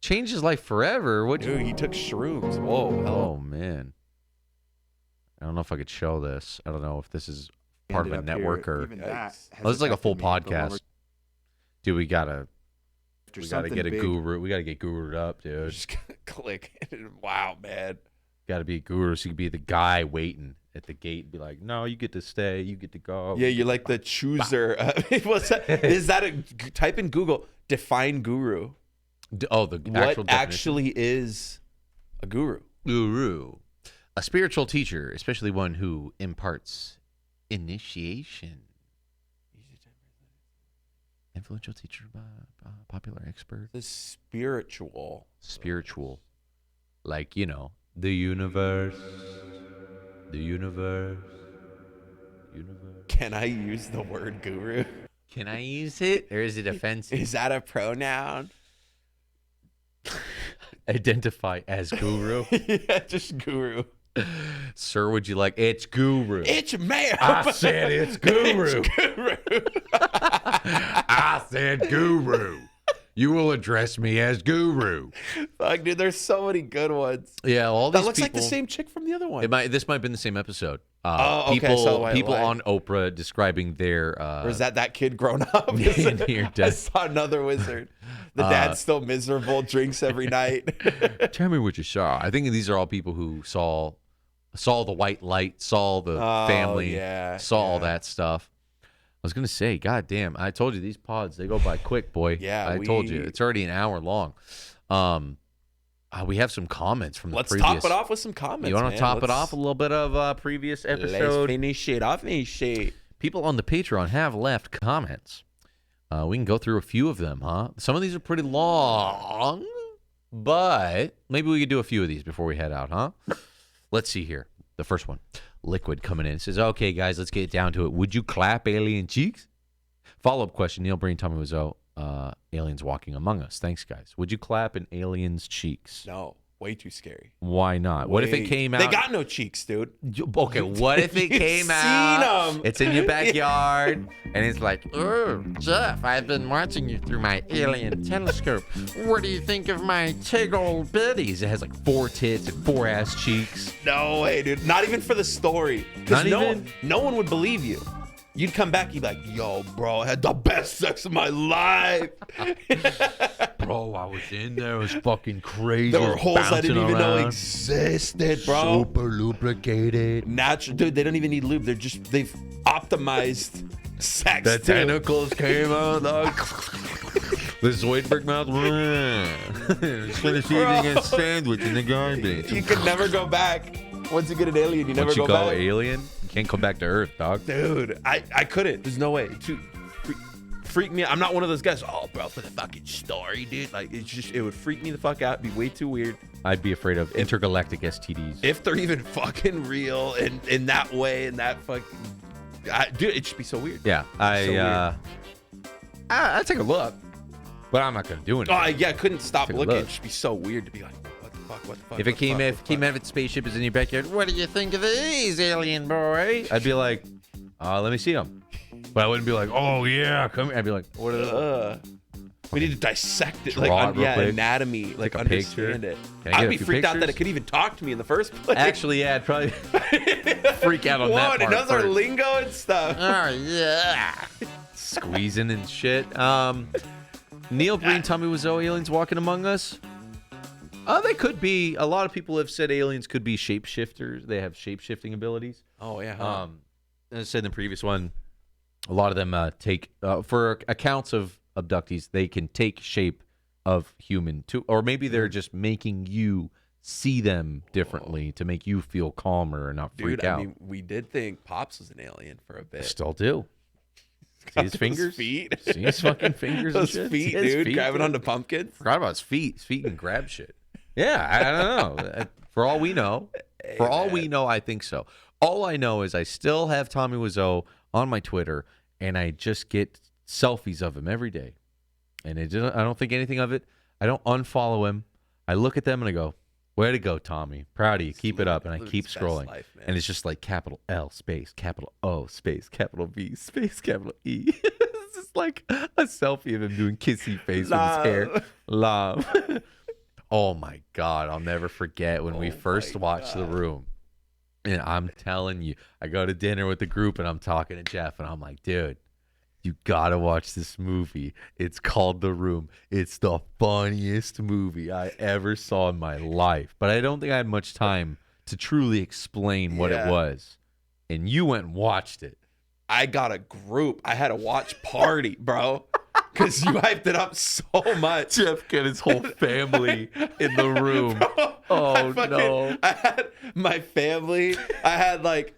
Changed his life forever. Dude, he took shrooms. Whoa. Oh, man. I don't know if I could show this. I don't know if this is part of a network or... this is like a full podcast. Dude, we gotta get a guru. We gotta get gurued up, dude. Just click. Wow, man. Gotta be a guru, so you can be the guy waiting at the gate and be like, no, you get to stay, you get to go. Yeah, you're like the chooser. What's that? Is that type in Google, define guru. The what actual definition. Actually is a guru? Guru. A spiritual teacher, especially one who imparts initiation. Influential teacher, popular expert. The spiritual. Spiritual. Like, you know, the universe. Can I use the word guru? Can I use it? Or is it offensive? Is that a pronoun? Identify as guru? Yeah, just guru. Sir, would you like... It's guru. It's ma'am. I said it's guru. It's guru. I said guru. You will address me as guru. Fuck, dude, there's so many good ones. Yeah, all these that looks people, like the same chick from the other one. This might have been the same episode. People on Oprah describing their... or is that kid grown up? I saw another wizard. The dad's still miserable, drinks every night. Tell me what you saw. I think these are all people who saw the white light, saw the family, saw all that stuff. I was going to say, God damn, I told you these pods, they go by quick, boy. Yeah, I told you. It's already an hour long. We have some comments from the previous. Let's top it off with some comments. You want to top it off a little bit of previous episode? Let's finish it off. People on the Patreon have left comments. We can go through a few of them, huh? Some of these are pretty long, but maybe we could do a few of these before we head out, huh? Let's see here. The first one. Liquid coming in. It says, okay, guys, let's get down to it. Would you clap alien cheeks? Follow-up question. Neil Breen, Tommy Wiseau. Aliens walking among us. Thanks, guys. Would you clap an alien's cheeks? No. Way too scary. Why not? What if it came out? They got no cheeks, dude. Okay, what if it came out? It's in your backyard, and it's like, oh, Jeff, I've been watching you through my alien telescope. What do you think of my tiggle bitties? It has like 4 tits and 4 ass cheeks. No way, dude. Not even for the story. Not no one would believe you. You'd come back, you'd be like, yo, bro, I had the best sex of my life. Bro, I was in there. It was fucking crazy. There were holes I didn't even know around. existed, bro. Super lubricated. Natural, dude, they don't even need lube. They've optimized sex. The tentacles came out, dog. The Zoidberg mouth. Just finished eating a sandwich in the garbage. You can never go back. Once you get an alien, you never Once you go back. alien, you can't come back to Earth, dog. Dude, I couldn't. There's no way. Freak me out. I'm not one of those guys. Oh, bro, for the fucking story, dude. Like, it would freak me the fuck out. It'd be way too weird. I'd be afraid of intergalactic STDs. If they're even fucking real in that way, in that fucking... dude, it should be so weird. Yeah, I'd take a look, but I'm not gonna do anything. Oh, yeah, I couldn't stop looking. Look. It should be so weird to be like, what the fuck, what the fuck? If it came out of its spaceship is in your backyard, what do you think of these, alien boy? I'd be like, let me see them. But I wouldn't be like, oh yeah, come here. I'd be like, what are they? We need to dissect it, Draw it real quick. anatomy, like a understand picture. it. Can I get I'd a be few freaked out that pictures? it could even talk to me in the first place. Actually, yeah, I'd probably freak out on that What? part. It knows our first. lingo and stuff. Oh yeah, squeezing and shit. Neil Breen, Tommy Wiseau, aliens walking among us. They could be. A lot of people have said aliens could be shapeshifters. They have shape-shifting abilities. Oh yeah. As I said in the previous one, a lot of them take for accounts of abductees. They can take shape of human too, or maybe they're just making you see them differently to make you feel calmer and not freak Dude, out. I mean, we did think Pops was an alien for a bit. Still do. See his fingers? Feet. See his fucking fingers Those and shit? feet, See his dude, feet, grabbing onto pumpkins. Forgot about his feet. His feet can grab shit. Yeah, I don't know. For all we know, I think so. All I know is I still have Tommy Wiseau on my Twitter, and I just get selfies of him every day. And I don't think anything of it. I don't unfollow him. I look at them and I go, way to go, Tommy. Proud of you. Keep it up. And I keep scrolling. And it's just like capital L space, capital O space, capital V space, capital E. It's just like a selfie of him doing kissy face with his hair. Love. Oh my God. I'll never forget when we first watched The Room. And I'm telling you, I go to dinner with the group and I'm talking to Jeff and I'm like, dude, you gotta watch this movie. It's called The Room. It's the funniest movie I ever saw in my life. But I don't think I had much time to truly explain what it was. And you went and watched it. I got a group. I had a watch party, bro. Because you hyped it up so much. Jeff got his whole family in the room. Bro, no. I had my family. I had like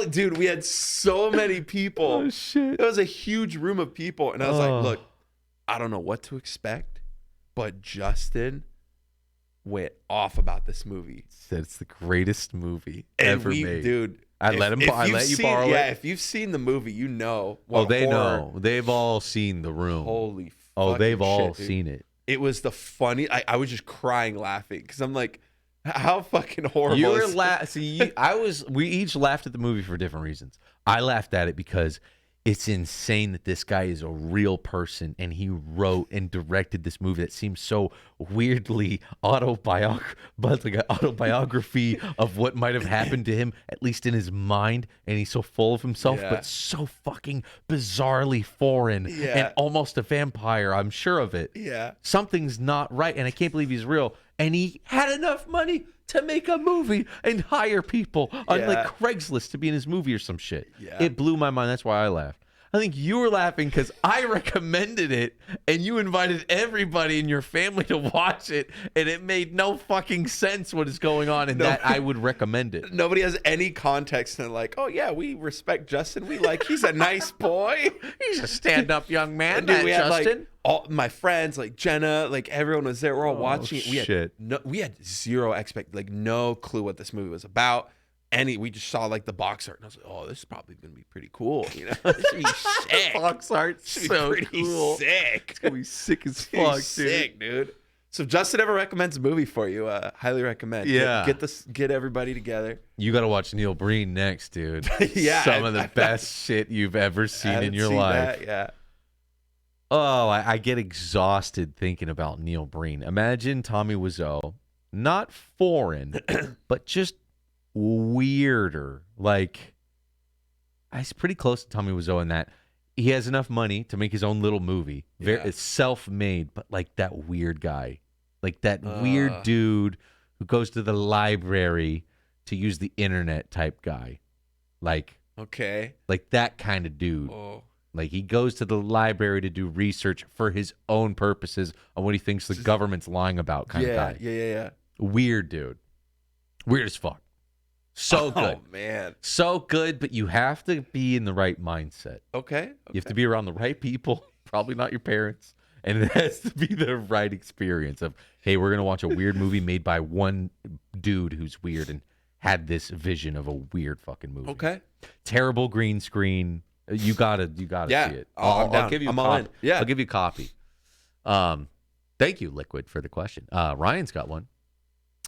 dude, we had so many people. Oh, shit. It was a huge room of people. And I was like, look, I don't know what to expect, but Justin went off about this movie. Said it's the greatest movie And ever made. Dude, I let you borrow it. Yeah, if you've seen the movie, you know. They know. They've all seen The Room. Holy fuck. Oh, they've all seen it. It was the funny. I was just crying laughing because I'm like, how fucking horrible. You were we each laughed at the movie for different reasons. I laughed at it because it's insane that this guy is a real person and he wrote and directed this movie that seems so weirdly autobiography of what might have happened to him, at least in his mind, and he's so full of himself, but so fucking bizarrely foreign and almost a vampire. I'm sure of it. Yeah. Something's not right, and I can't believe he's real. And he had enough money to make a movie and hire people on like Craigslist to be in his movie or some shit. Yeah. It blew my mind. That's why I laughed. I think you were laughing because I recommended it and you invited everybody in your family to watch it, and it made no fucking sense what is going on, and that I would recommend it. Nobody has any context, and they're like, oh yeah, we respect Justin. He's a nice boy. He's a stand-up young man. And dude, we had Justin. like all my friends, like Jenna, like everyone was there. We're all watching it. We had zero no clue what this movie was about. We just saw like the box art, and I was like, "Oh, this is probably gonna be pretty cool." You know, this should be sick. Box art, so pretty cool. sick. It's gonna be sick as fuck, dude. Sick, dude. So if Justin ever recommends a movie for you, highly recommend. Yeah, get everybody together. You got to watch Neil Breen next, dude. Yeah, some of the best shit you've ever seen in your life. Yeah. Oh, I get exhausted thinking about Neil Breen. Imagine Tommy Wiseau, not foreign, but just weirder. Like, he's pretty close to Tommy Wiseau in that he has enough money to make his own little movie. It's self-made, but like that weird guy, like that weird dude who goes to the library to use the internet type guy, like okay, like that kind of dude. Like, he goes to the library to do research for his own purposes on what he thinks the government's lying about kind of guy. Yeah. Weird, dude. Weird as fuck. So good. Oh, man. So good, but you have to be in the right mindset. Okay. You have to be around the right people, probably not your parents. And it has to be the right experience of, hey, we're going to watch a weird movie made by one dude who's weird and had this vision of a weird fucking movie. Okay. Terrible green screen. You gotta see it. I'll give you a copy. Yeah. I'll give you a copy. Thank you, Liquid, for the question. Ryan's got one.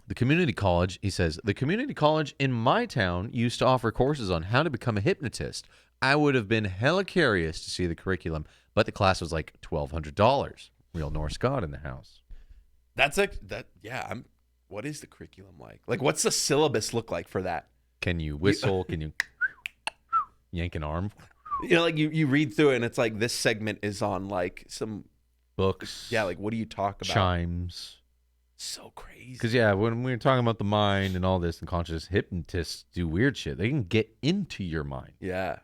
The community college, he says, the community college in my town used to offer courses on how to become a hypnotist. I would have been hella curious to see the curriculum, but the class was like $1,200. Real Norse God in the house. What is the curriculum like? Like, what's the syllabus look like for that? Can you whistle? Can you yank an arm? You know, like you read through it and it's like this segment is on like some books. Yeah, like what do you talk about? Chimes. So crazy. Because, when we're talking about the mind and all this and conscious, hypnotists do weird shit. They can get into your mind. Yeah.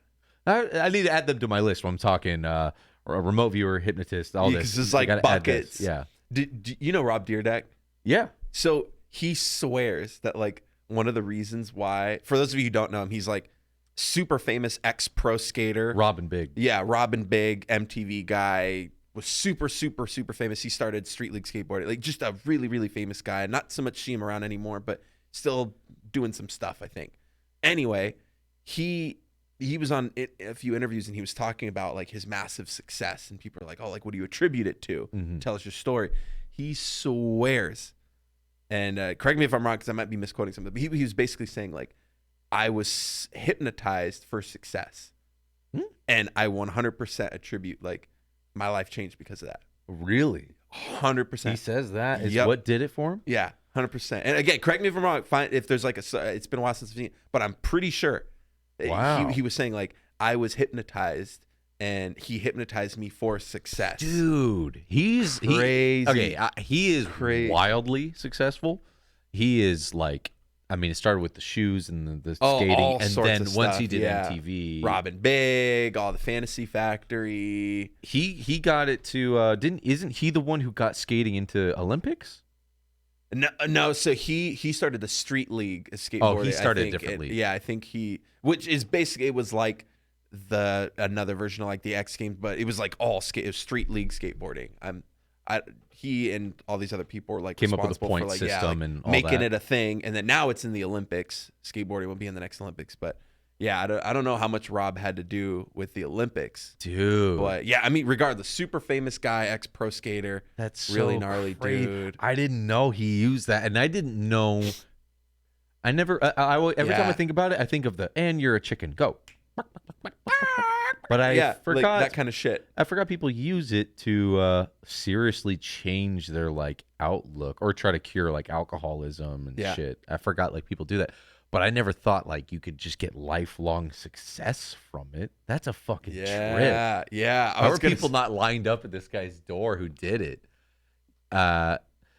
I need to add them to my list when I'm talking a remote viewer, hypnotist, all this. Because it's like buckets. Yeah. Do you know Rob Dyrdek? Yeah. So he swears that like one of the reasons why, for those of you who don't know him, he's like super famous ex-pro skater. Robin Big. Yeah, Robin Big, MTV guy, was super, super, super famous. He started Street League Skateboarding. Like just a really, really famous guy. Not so much see him around anymore, but still doing some stuff, I think. Anyway, he was on a few interviews and he was talking about like his massive success. And people are like, oh, like what do you attribute it to? Mm-hmm. Tell us your story. He swears, and correct me if I'm wrong because I might be misquoting something, but he was basically saying like, I was hypnotized for success. And I 100% attribute like my life changed because of that. Really? 100%. He says that is what did it for him? Yeah, 100%. And again, correct me if I'm wrong. If there's like it's been a while since I've seen it, but I'm pretty sure. Wow. He was saying like I was hypnotized, and he hypnotized me for success. Dude, he's crazy. He is crazy. Wildly successful. He is like, I mean, it started with the shoes and the skating, all and sorts then of once stuff. he did Yeah. MTV, Robin Big, all the Fantasy Factory. he got it to isn't he the one who got skating into Olympics? No. So he started the Street League skateboarding. Oh, he started I think, differently. Yeah, I think which is basically it was like another version of like the X Games, but it was like all it was Street League skateboarding. He and all these other people were like Came up with a responsible point for like system and all making that. it a thing, and then now it's in the Olympics. Skateboarding will be in the next Olympics, but yeah, I don't know how much Rob had to do with the Olympics, Dude. But yeah, I mean, regardless, super famous guy, ex-pro skater. That's really so gnarly crazy. dude. I didn't know he used that, and I didn't know. I never. Every time I think about it, I think of "and you're a chicken, go." But I forgot like that kind of shit. I forgot people use it to seriously change their like outlook or try to cure like alcoholism and shit. I forgot like people do that. But I never thought like you could just get lifelong success from it. That's a fucking trip. Yeah. How are people not lined up at this guy's door who did it?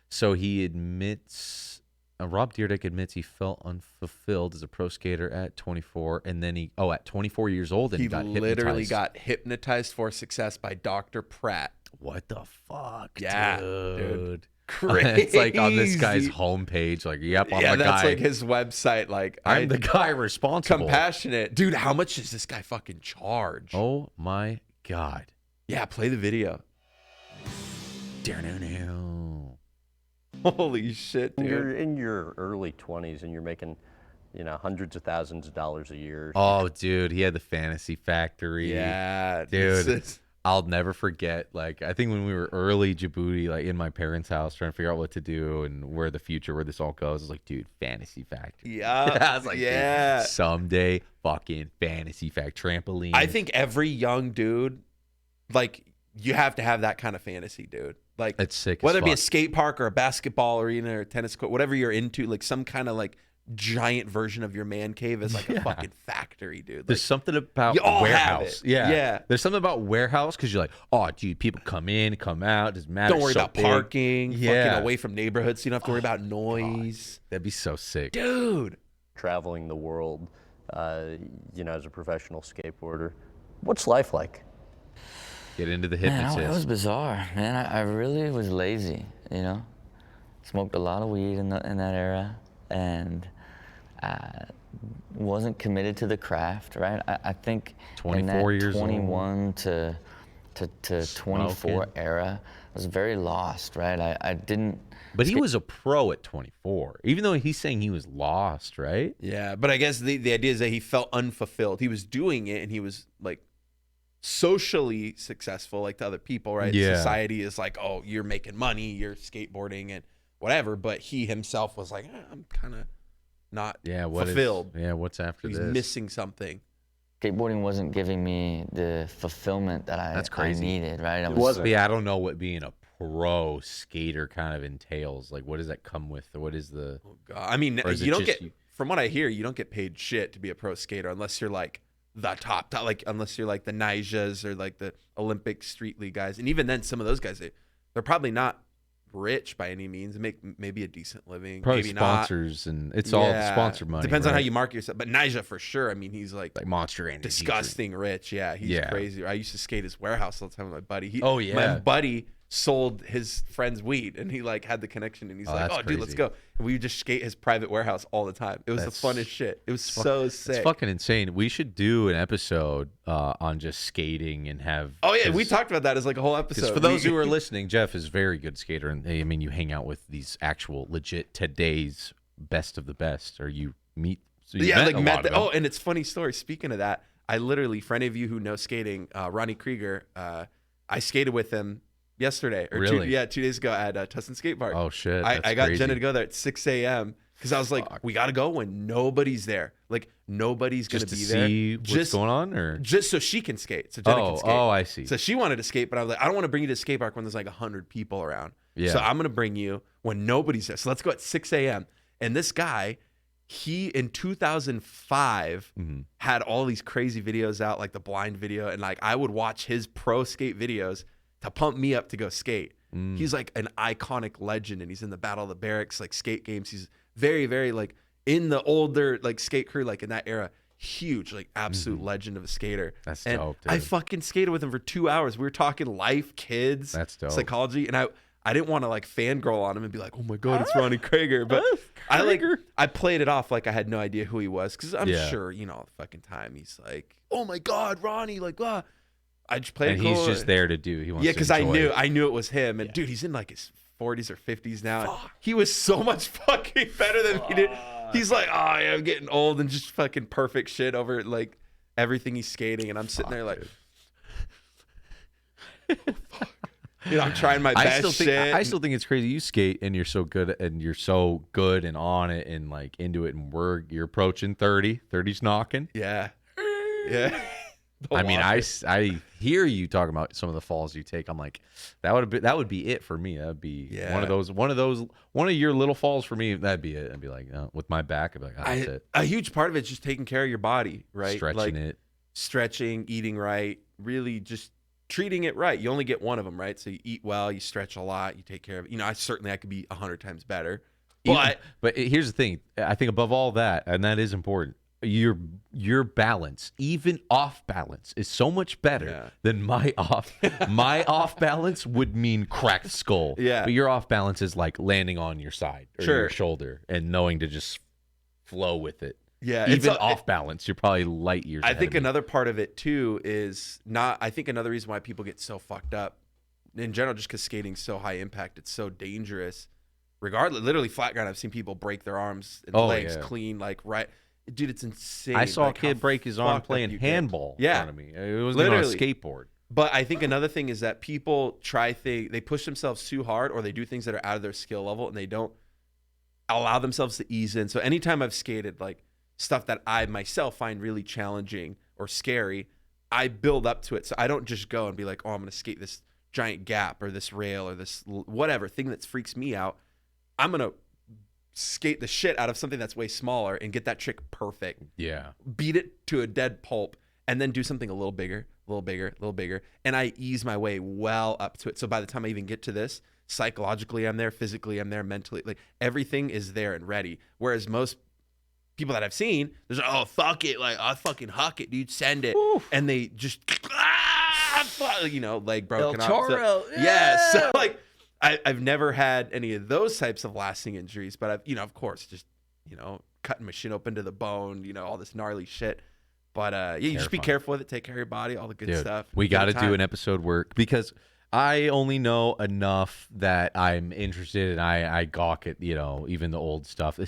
So he admits, Rob Dyrdek admits he felt unfulfilled as a pro skater at 24, and then at 24 years old, and he got literally hypnotized. got hypnotized for success by Dr. Pratt. What the fuck, dude? Crazy. It's like on this guy's homepage, like, yep, I'm the that's guy. like his website. Like, I'm the guy responsible. Compassionate. Dude, how much does this guy fucking charge? Oh my God. Yeah, play the video. Holy shit, dude. You're in your early 20s and you're making, hundreds of thousands of dollars a year. Oh, dude, he had the Fantasy Factory. Yeah, dude. I'll never forget. Like, I think when we were early Jaboody, like in my parents' house, trying to figure out what to do and where this all goes, I was like, dude, Fantasy Factory. Yeah. I was like, dude, someday, fucking Fantasy Factory trampoline. I think every young dude, like, you have to have that kind of fantasy, dude. Like, it's sick. Whether it be a skate park or a basketball arena or a tennis court, whatever you're into, like some kind of like giant version of your man cave is like a fucking factory, dude. Like, there's something about warehouse. Yeah. There's something about warehouse because you're like, oh, dude, people come in, come out. Doesn't matter. Don't worry about parking. Yeah. Fucking away from neighborhoods, so you don't have to worry about noise. God. That'd be so sick, dude. Traveling the world, as a professional skateboarder, what's life like? Get into the Man, hypnotist. it was bizarre, man. I really was lazy, you know? Smoked a lot of weed in that era, and wasn't committed to the craft, right? I think 24 in that years 21 to 24 era, I was very lost, right? I didn't... But he was a pro at 24, even though he's saying he was lost, right? Yeah, but I guess the idea is that he felt unfulfilled. He was doing it, and he was like socially successful, like to other people, right? Yeah. Society is like, oh, you're making money, you're skateboarding, and whatever. But he himself was like, I'm kind of not fulfilled. What's after He's this? missing something. Skateboarding wasn't giving me the fulfillment that I needed, right? Yeah, I don't know what being a pro skater kind of entails. Like, what does that come with? What is the? Oh God. I mean, you don't get. From what I hear, you don't get paid shit to be a pro skater unless you're like the top, like unless you're like the Nijas or like the Olympic Street League guys. And even then, some of those guys, they're probably not rich by any means. Make maybe a decent living, Probably maybe sponsors, and it's all sponsored money. Depends on right? how you market yourself. But Nija for sure. I mean, he's like Monster Energy, disgusting rich. Yeah, he's crazy. I used to skate his warehouse all the time with my buddy. My buddy sold his friend's weed, and he like had the connection, and he's like, "Oh, dude, let's go." And we would just skate his private warehouse all the time. It was the funnest shit. It was so sick. It's fucking insane. We should do an episode on just skating and have. Oh yeah, we talked about that as like a whole episode. For those who are listening, Jeff is a very good skater, and I mean, you hang out with these actual legit today's best of the best, or you meet. So you met and it's funny story. Speaking of that, I literally, for any of you who know skating, Ronnie Krieger, I skated with him yesterday or 2 days ago at Tustin Skate Park. Oh shit! I got Jenna to go there at 6 a.m. because I was like, we got to go when nobody's there. Like nobody's gonna be there. See what's going on, or just so she can skate. So Jenna can skate. Oh, I see. So she wanted to skate, but I was like, I don't want to bring you to the skate park when there's like 100 people around. Yeah. So I'm gonna bring you when nobody's there. So let's go at 6 a.m. And this guy, he in 2005 had all these crazy videos out, like the blind video, and like I would watch his pro skate videos to pump me up to go skate. He's like an iconic legend, and he's in the Battle of the Barracks, like skate games. He's very, very like in the older like skate crew, like in that era, huge, like absolute legend of a skater. That's and dope, dude. I fucking skated with him for 2 hours. We were talking life, kids, That's dope. psychology, and I didn't want to like fangirl on him and be like, oh my God, it's Ronnie Krieger. But I played it off like I had no idea who he was, because I'm sure, all the fucking time he's like, oh my God, Ronnie, like, blah. I just played and it cool. he's just there to do. He wants yeah, because I knew it was him. And dude, he's in like his 40s or 50s now. He was so much fucking better than he did. He's like, oh yeah, I'm getting old, and just fucking perfect shit over like everything he's skating. And I'm sitting there like, I'm trying my best shit. I still think it's crazy. You skate and you're so good, and on it and like into it, and you're approaching 30. 30's knocking. Yeah. I mean, I hear you talking about some of the falls you take. I'm like, that would be it for me. That would be one of your little falls for me. That'd be it. I'd be like, with my back, I'd be like, that's it. A huge part of it's just taking care of your body, right? Stretching it, eating right, really just treating it right. You only get one of them, right? So you eat well, you stretch a lot, you take care of it. I could be 100 times better. But here's the thing. I think above all that, and that is important, your balance, even off balance, is so much better than my off. My off balance would mean cracked skull. Yeah. But your off balance is like landing on your side or your shoulder and knowing to just flow with it. Yeah. Even off balance, you're probably light years. I think another part of it too is I think another reason why people get so fucked up in general, just because skating's so high impact, it's so dangerous. Regardless, literally flat ground, I've seen people break their arms and legs clean, like right. Dude, it's insane. I saw a kid break his arm playing handball in front of me. It was literally on a skateboard. But I think another thing is that people they push themselves too hard, or they do things that are out of their skill level, and they don't allow themselves to ease in. So anytime I've skated like stuff that I myself find really challenging or scary, I build up to it. So I don't just go and be like, oh, I'm going to skate this giant gap or this rail or this whatever thing that freaks me out. I'm going to skate the shit out of something that's way smaller and get that trick perfect. Yeah. Beat it to a dead pulp, and then do something a little bigger, a little bigger, a little bigger. And I ease my way well up to it. So by the time I even get to this, psychologically I'm there, physically I'm there, mentally, like everything is there and ready. Whereas most people that I've seen, there's like, oh, fuck it. Like, I'll fucking huck it, dude. Send it. Oof. And they just, leg broken El off. Toro. So, yeah. So like I've never had any of those types of lasting injuries, but I've, of course, just, cutting my shin open to the bone, all this gnarly shit. But you just be careful with it. Take care of your body, all the good stuff. We got to do an episode because I only know enough that I'm interested, and I gawk at even the old stuff.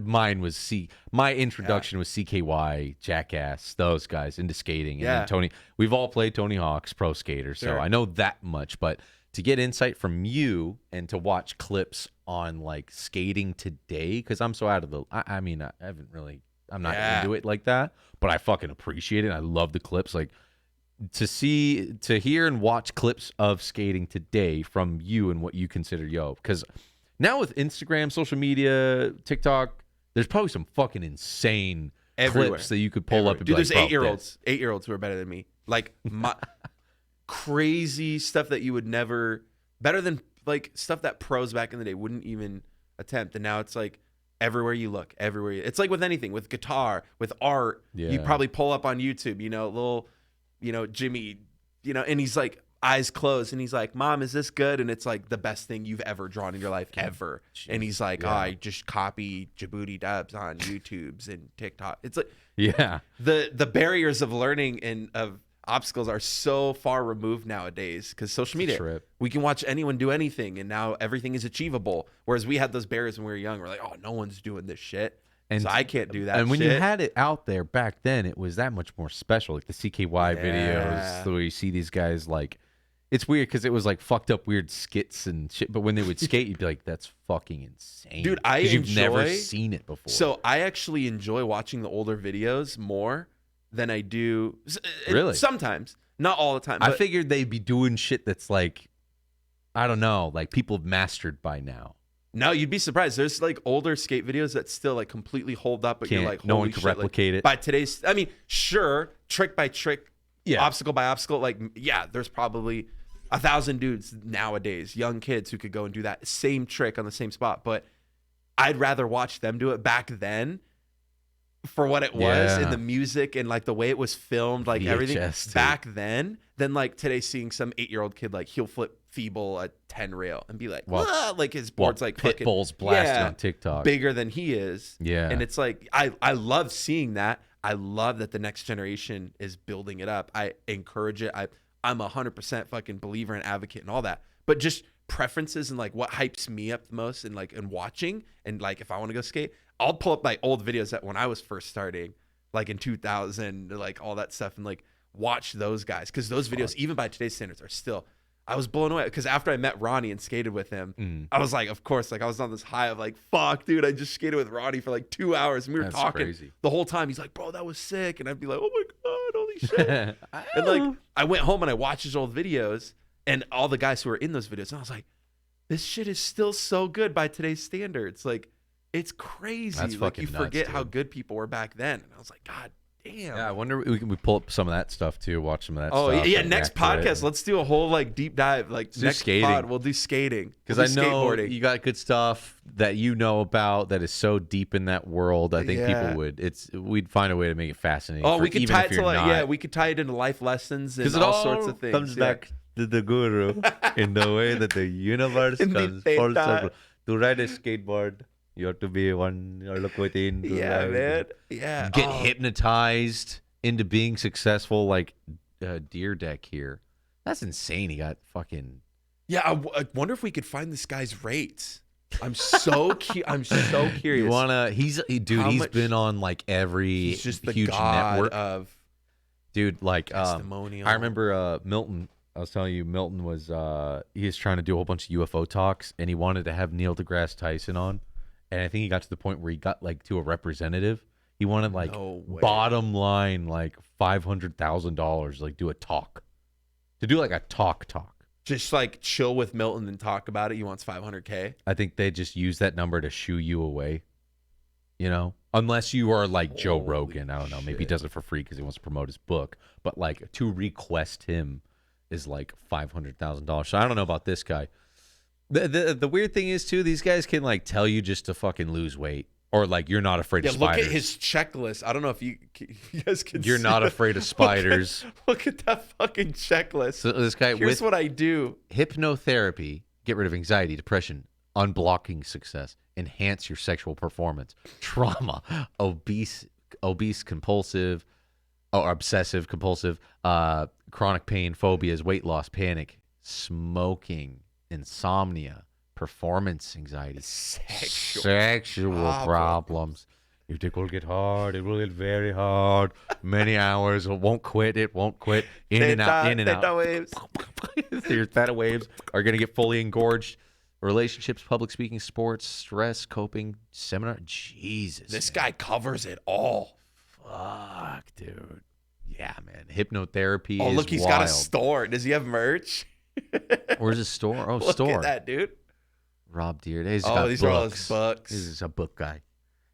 Mine was my introduction was CKY, Jackass, those guys into skating, and then Tony. We've all played Tony Hawk's Pro Skater, so I know that much. But to get insight from you and to watch clips on like skating today, because I'm so out of the. I mean, I haven't really. I'm not into it like that, but I fucking appreciate it. I love the clips. Like to hear and watch clips of skating today from you and what you consider because now with Instagram, social media, TikTok, there's probably some fucking insane clips that you could pull up and be like, there's 8-year-olds who are better than me. Like crazy stuff that you would never, better than like stuff that pros back in the day wouldn't even attempt. And now it's like, everywhere you look, it's like with anything, with guitar, with art, you probably pull up on YouTube, little, Jimmy, and he's like eyes closed and he's like, Mom, is this good? And it's like the best thing you've ever drawn in your life ever. Jeez. And he's like, I just copy Jaboody dubs on YouTubes and TikTok. It's like, the barriers of learning and of obstacles are so far removed nowadays because social media, we can watch anyone do anything and now everything is achievable. Whereas we had those barriers when we were young. We're like, oh, no one's doing this shit. And so I can't do that. And when you had it out there back then, it was that much more special. Like the CKY videos where you see these guys like, it's weird because it was like fucked up weird skits and shit. But when they would skate, you'd be like, that's fucking insane. Dude, you've never seen it before. So I actually enjoy watching the older videos more than I do. Really? Sometimes. Not all the time. I figured they'd be doing shit that's like, I don't know, like people have mastered by now. No, you'd be surprised. There's like older skate videos that still like completely hold up, but you're like, no one can replicate it. By today's, I mean, sure, trick by trick, obstacle by obstacle, like, there's probably 1,000 dudes nowadays, young kids who could go and do that same trick on the same spot. But I'd rather watch them do it back then for what it was and the music and like the way it was filmed, like VHS, everything back then, than like today seeing some 8-year-old kid like heel flip feeble a 10 rail and be like, like his board's like Pitbull's blasted on TikTok, bigger than he is. Yeah. And it's like, I love seeing that. I love that the next generation is building it up. I encourage it. I'm 100% fucking believer and advocate and all that, but just preferences and like what hypes me up the most and like, and watching and like, if I want to go skate, I'll pull up my old videos that when I was first starting, like in 2000, like all that stuff, and like watch those guys. Because those videos, even by today's standards, are still, I was blown away. Because after I met Ronnie and skated with him, I was like, of course, like I was on this high of like, fuck, dude, I just skated with Ronnie for like 2 hours. And we were talking the whole time. He's like, bro, that was sick. And I'd be like, oh my God, holy shit. And like, I went home and I watched his old videos and all the guys who were in those videos. And I was like, this shit is still so good by today's standards. Like, it's crazy. That's like you nuts, forget dude. how good people were back then. And I was like, God damn. Yeah, I wonder we pull up some of that stuff too. Watch some of that. Oh stuff yeah, next podcast, let's do a whole like deep dive. Like next skating. pod, we'll do skating because I know skateboarding. You got good stuff that you know about that is so deep in that world. I think people would. We'd find a way to make it fascinating. Oh, we could tie it to like we could tie it into life lessons and all sorts of things. Comes back to the guru in the way that the universe comes full circle. To ride a skateboard, you have to be one or look within. Man. Yeah. Get hypnotized into being successful, like Deer Deck here. That's insane. He got fucking. Yeah, I wonder if we could find this guy's rates. I'm so I'm so curious. You wanna? He's been on like every he's just the huge god network of. Dude, like testimonial. I remember Milton. I was telling you, Milton was he was trying to do a whole bunch of UFO talks, and he wanted to have Neil deGrasse Tyson on, and I think he got to the point where he got like to a representative. He wanted like bottom line like $500,000, like do a talk, to do like a talk. Just like chill with Milton and talk about it. He wants $500K. I think they just use that number to shoo you away. You know, unless you are like Joe Rogan. I don't know. Maybe he does it for free because he wants to promote his book. But like to request him is like $500,000. So I don't know about this guy. The weird thing is too, these guys can like tell you just to fucking lose weight. Or like you're not afraid of spiders. Look at his checklist. I don't know if you guys can. You're not afraid of spiders. Look at that fucking checklist. So this guy, here's what I do: hypnotherapy, get rid of anxiety, depression, unblocking success, enhance your sexual performance, trauma, obese compulsive, or obsessive compulsive, chronic pain, phobias, weight loss, panic, smoking, insomnia, performance anxiety, sexual problems. Your dick will get hard. It will get very hard. Many hours. It won't quit. In and out. Theta waves. Your theta waves are going to get fully engorged. Relationships, public speaking, sports, stress, coping, seminar. Jesus. This guy covers it all. Fuck, dude. Yeah, man. Hypnotherapy Oh, is look, he's wild. got a store. Does he have merch? Where's his store? Oh, Look store. at that, dude. Rob Deere. He's got these books. are all his books. He's a book guy.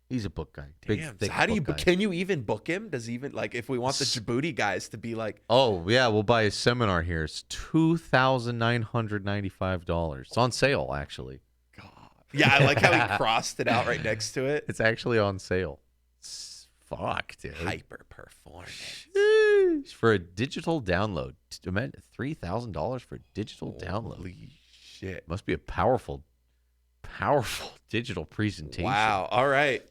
He's a book guy. Damn. Big, thick So how do you? book guy. Can you even book him? Does he even like if we want the Jaboody guys to be like? Oh yeah, we'll buy a seminar here. It's $2,995. It's on sale actually. God. Yeah, I like how he crossed it out right next to it. It's actually on sale. Fuck, dude. Hyper performance. For a digital download. $3,000 for a digital download. Holy shit. Must be a powerful digital presentation. Wow. All right.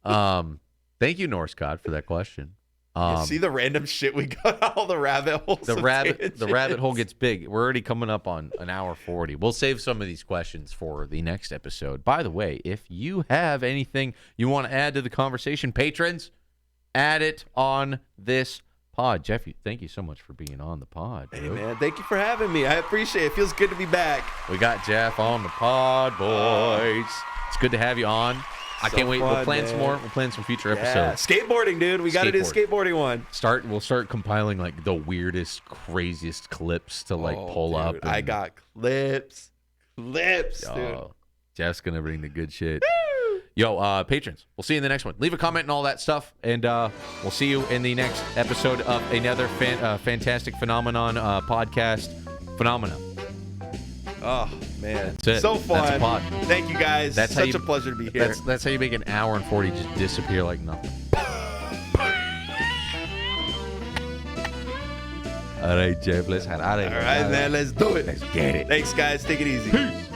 Thank you, Norse God, for that question. You see the random shit we got, all the rabbit holes. The rabbit hole gets big. We're already coming up on an hour 40. We'll save some of these questions for the next episode. By the way, if you have anything you want to add to the conversation, patrons, add it on this pod. Jeff, thank you so much for being on the pod. Hey, man, thank you for having me. I appreciate it. It feels good to be back. We got Jeff on the pod, boys. It's good to have you on. I can't wait. We'll plan some more. We'll plan some future episodes. Skateboarding, dude. We got to do skateboarding one. We'll start compiling like the weirdest, craziest clips to pull up. I got clips, dude. Jeff's gonna bring the good shit. Yo, patrons, we'll see you in the next one. Leave a comment and all that stuff, and we'll see you in the next episode of another fantastic phenomenon podcast phenomena. Oh man, that's it. So fun. That's a pod. Thank you guys. That's such a pleasure to be here. That's how you make an hour and 40 just disappear like nothing. All right, Jeff, let's head out of here. All right, man, let's do it. Let's get it. Thanks, guys. Take it easy. Peace.